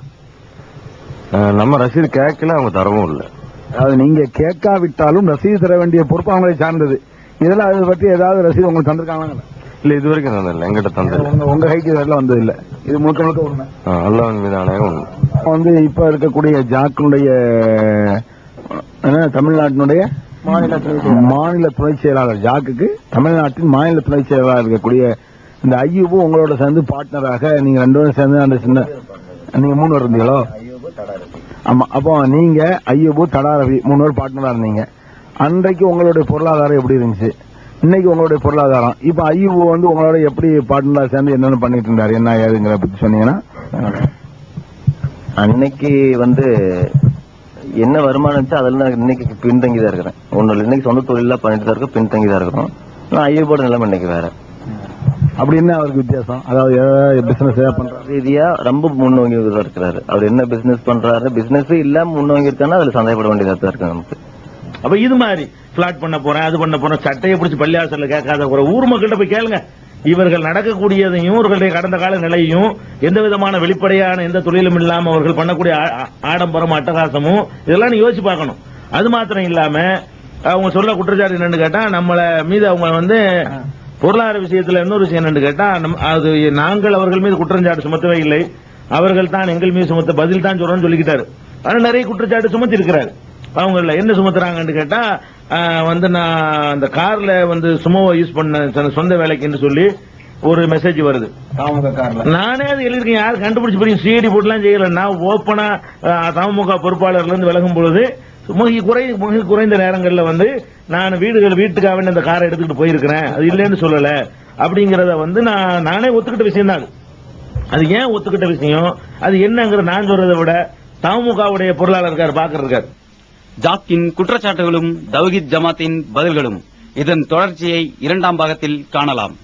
நம்ம ரசீது கேட்கல, அவங்க தரவும் இல்லை. அதாவது நீங்க கேட்காவிட்டாலும் ரசீது தர வேண்டிய பொறுப்பு அவங்களை சார்ந்தது. இதெல்லாம் அதை பற்றி ஏதாவது ரசீது உங்களுக்கு தந்திருக்காங்களா? இல்ல, இது வரைக்கும் தந்ததில்லை, எங்கிட்ட தந்தது. உங்க கைக்கு இதெல்லாம் வந்தது இல்ல. இது முழுக்க உண்மை. அல்லாஹ்வின் மீது ஆணையம் உண்மை. வந்து இப்ப இருக்கக்கூடிய ஜாக்கினுடைய தமிழ்நாட்டினுடைய மாநில துணை செயலாளர், ஜாக்குக்கு தமிழ்நாட்டின் மாநில துணை செயலாளர் இருக்கக்கூடிய இந்த ஐயூபும் உங்களோட சேர்ந்து பார்ட்னராக நீங்க 2 பேரும் சேர்ந்து அந்த சின்ன நீங்க 3 பேர் இருந்தீங்களோ? ஆமா. அப்போ நீங்க ஐயூபு தடாரவி 3 பேர் பார்ட்னரா இருந்தீங்க. அன்றைக்கு உங்களுடைய பொருளாதாரம் எப்படி இருந்துச்சு? இன்னைக்கு உங்களுடைய பொருளாதாரம் இப்ப ஐயூபு வந்து உங்களோட எப்படி பார்ட்னரா சேர்ந்து என்னென்ன பண்ணிட்டு இருந்தாரு, என்ன ஏதுங்கிற பத்தி சொன்னீங்கன்னா. அன்னைக்கு வந்து என்ன வருமானம் இருந்துச்சு அதில் நான் இன்னைக்கு பின்தங்கி தான் இருக்கிறேன். ஒன்றும் இன்னைக்கு சொந்த தொழிலாம் பண்ணிட்டு தான் இருக்கோம், பின்தங்கி தான் இருக்கிறோம். நான் ஐயூபோட நிலைமை இன்னைக்கு வேற. அப்படி என்ன அவருக்கு வித்தியாசம்? அதாவது பிசினஸ் பண்ற ரீதியா ரொம்ப முன்னோங்கி தான் இருக்கிறாரு. அவர் என்ன பிசினஸ் பண்றாரு, பிசினஸ் இல்லாம முன்னோங்கி இருக்கான்னா அதுல சந்தேகப்பட வேண்டியதா தான் இருக்கு நமக்கு. அப்ப இது மாதிரி பிளாட் பண்ண போறேன், அது பண்ண போறேன், சட்டையை பிடிச்சி பள்ளியாசல்ல கேட்காத ஒரு ஊர் மக்கள்கிட்ட போய் கேளுங்க. இவர்கள் நடக்கக்கூடியதையும் இவர்களுடைய கடந்த கால நிலையும் எந்த விதமான வெளிப்படையான எந்த தொழிலும் இல்லாம அவர்கள் பண்ணக்கூடிய ஆடம்பரம் அட்டகாசமும் இதெல்லாம் நீங்க யோசிச்சு பார்க்கணும். அது மாத்திரம் இல்லாம அவங்க சொல்ல குற்றச்சாட்டு என்னன்னு கேட்டா நம்மள மீது அவங்க வந்து பொருளாதார விஷயத்துல இன்னொரு விஷயம் என்னன்னு கேட்டா அது நாங்கள் அவர்கள் மீது குற்றச்சாட்டு சுமத்தவே இல்லை, அவர்கள் தான் எங்கள் மீது சுமத்த பதில் தான் சொல்றோம்னு சொல்லிக்கிட்டாரு. ஆனா நிறைய குற்றச்சாட்டு சுமத்தி இருக்கிறாரு. அவங்க என்ன சுமத்துறாங்கன்னு கேட்டா வந்து நான் அந்த கார்ல வந்து சுமோவை யூஸ் பண்ண சொந்த வேலைக்குன்னு சொல்லி ஒரு மெசேஜ் வருது. நானே அது எழுதிருக்கேன், யாரும் கண்டுபிடிச்சு போய் சிஐடி போட்டுலாம் செய்யல. நான் ஓப்பனா தமுக பொறுப்பாளர்ல இருந்து விலகும் பொழுது மிக குறைந்த நேரங்கள்ல வந்து நான் வீட்டுக்காக வேண்டிய அந்த காரை எடுத்துக்கிட்டு போயிருக்கிறேன், அது இல்லைன்னு சொல்லல அப்படிங்கறத வந்து நானே ஒத்துக்கிட்ட விஷயம் தான். அது ஏன் ஒத்துக்கிட்ட விஷயம், அது என்னங்கிற நான் சொல்றதை விட தமுகவுடைய பொருளாளர் இருக்காரு பாக்குறாரு. ஜாக்கின் குற்றச்சாட்டுகளும் தௌஹீத் ஜமாத்தின் பதில்களும் இதன் தொடர்ச்சியை 2ஆம் பாகத்தில் காணலாம்.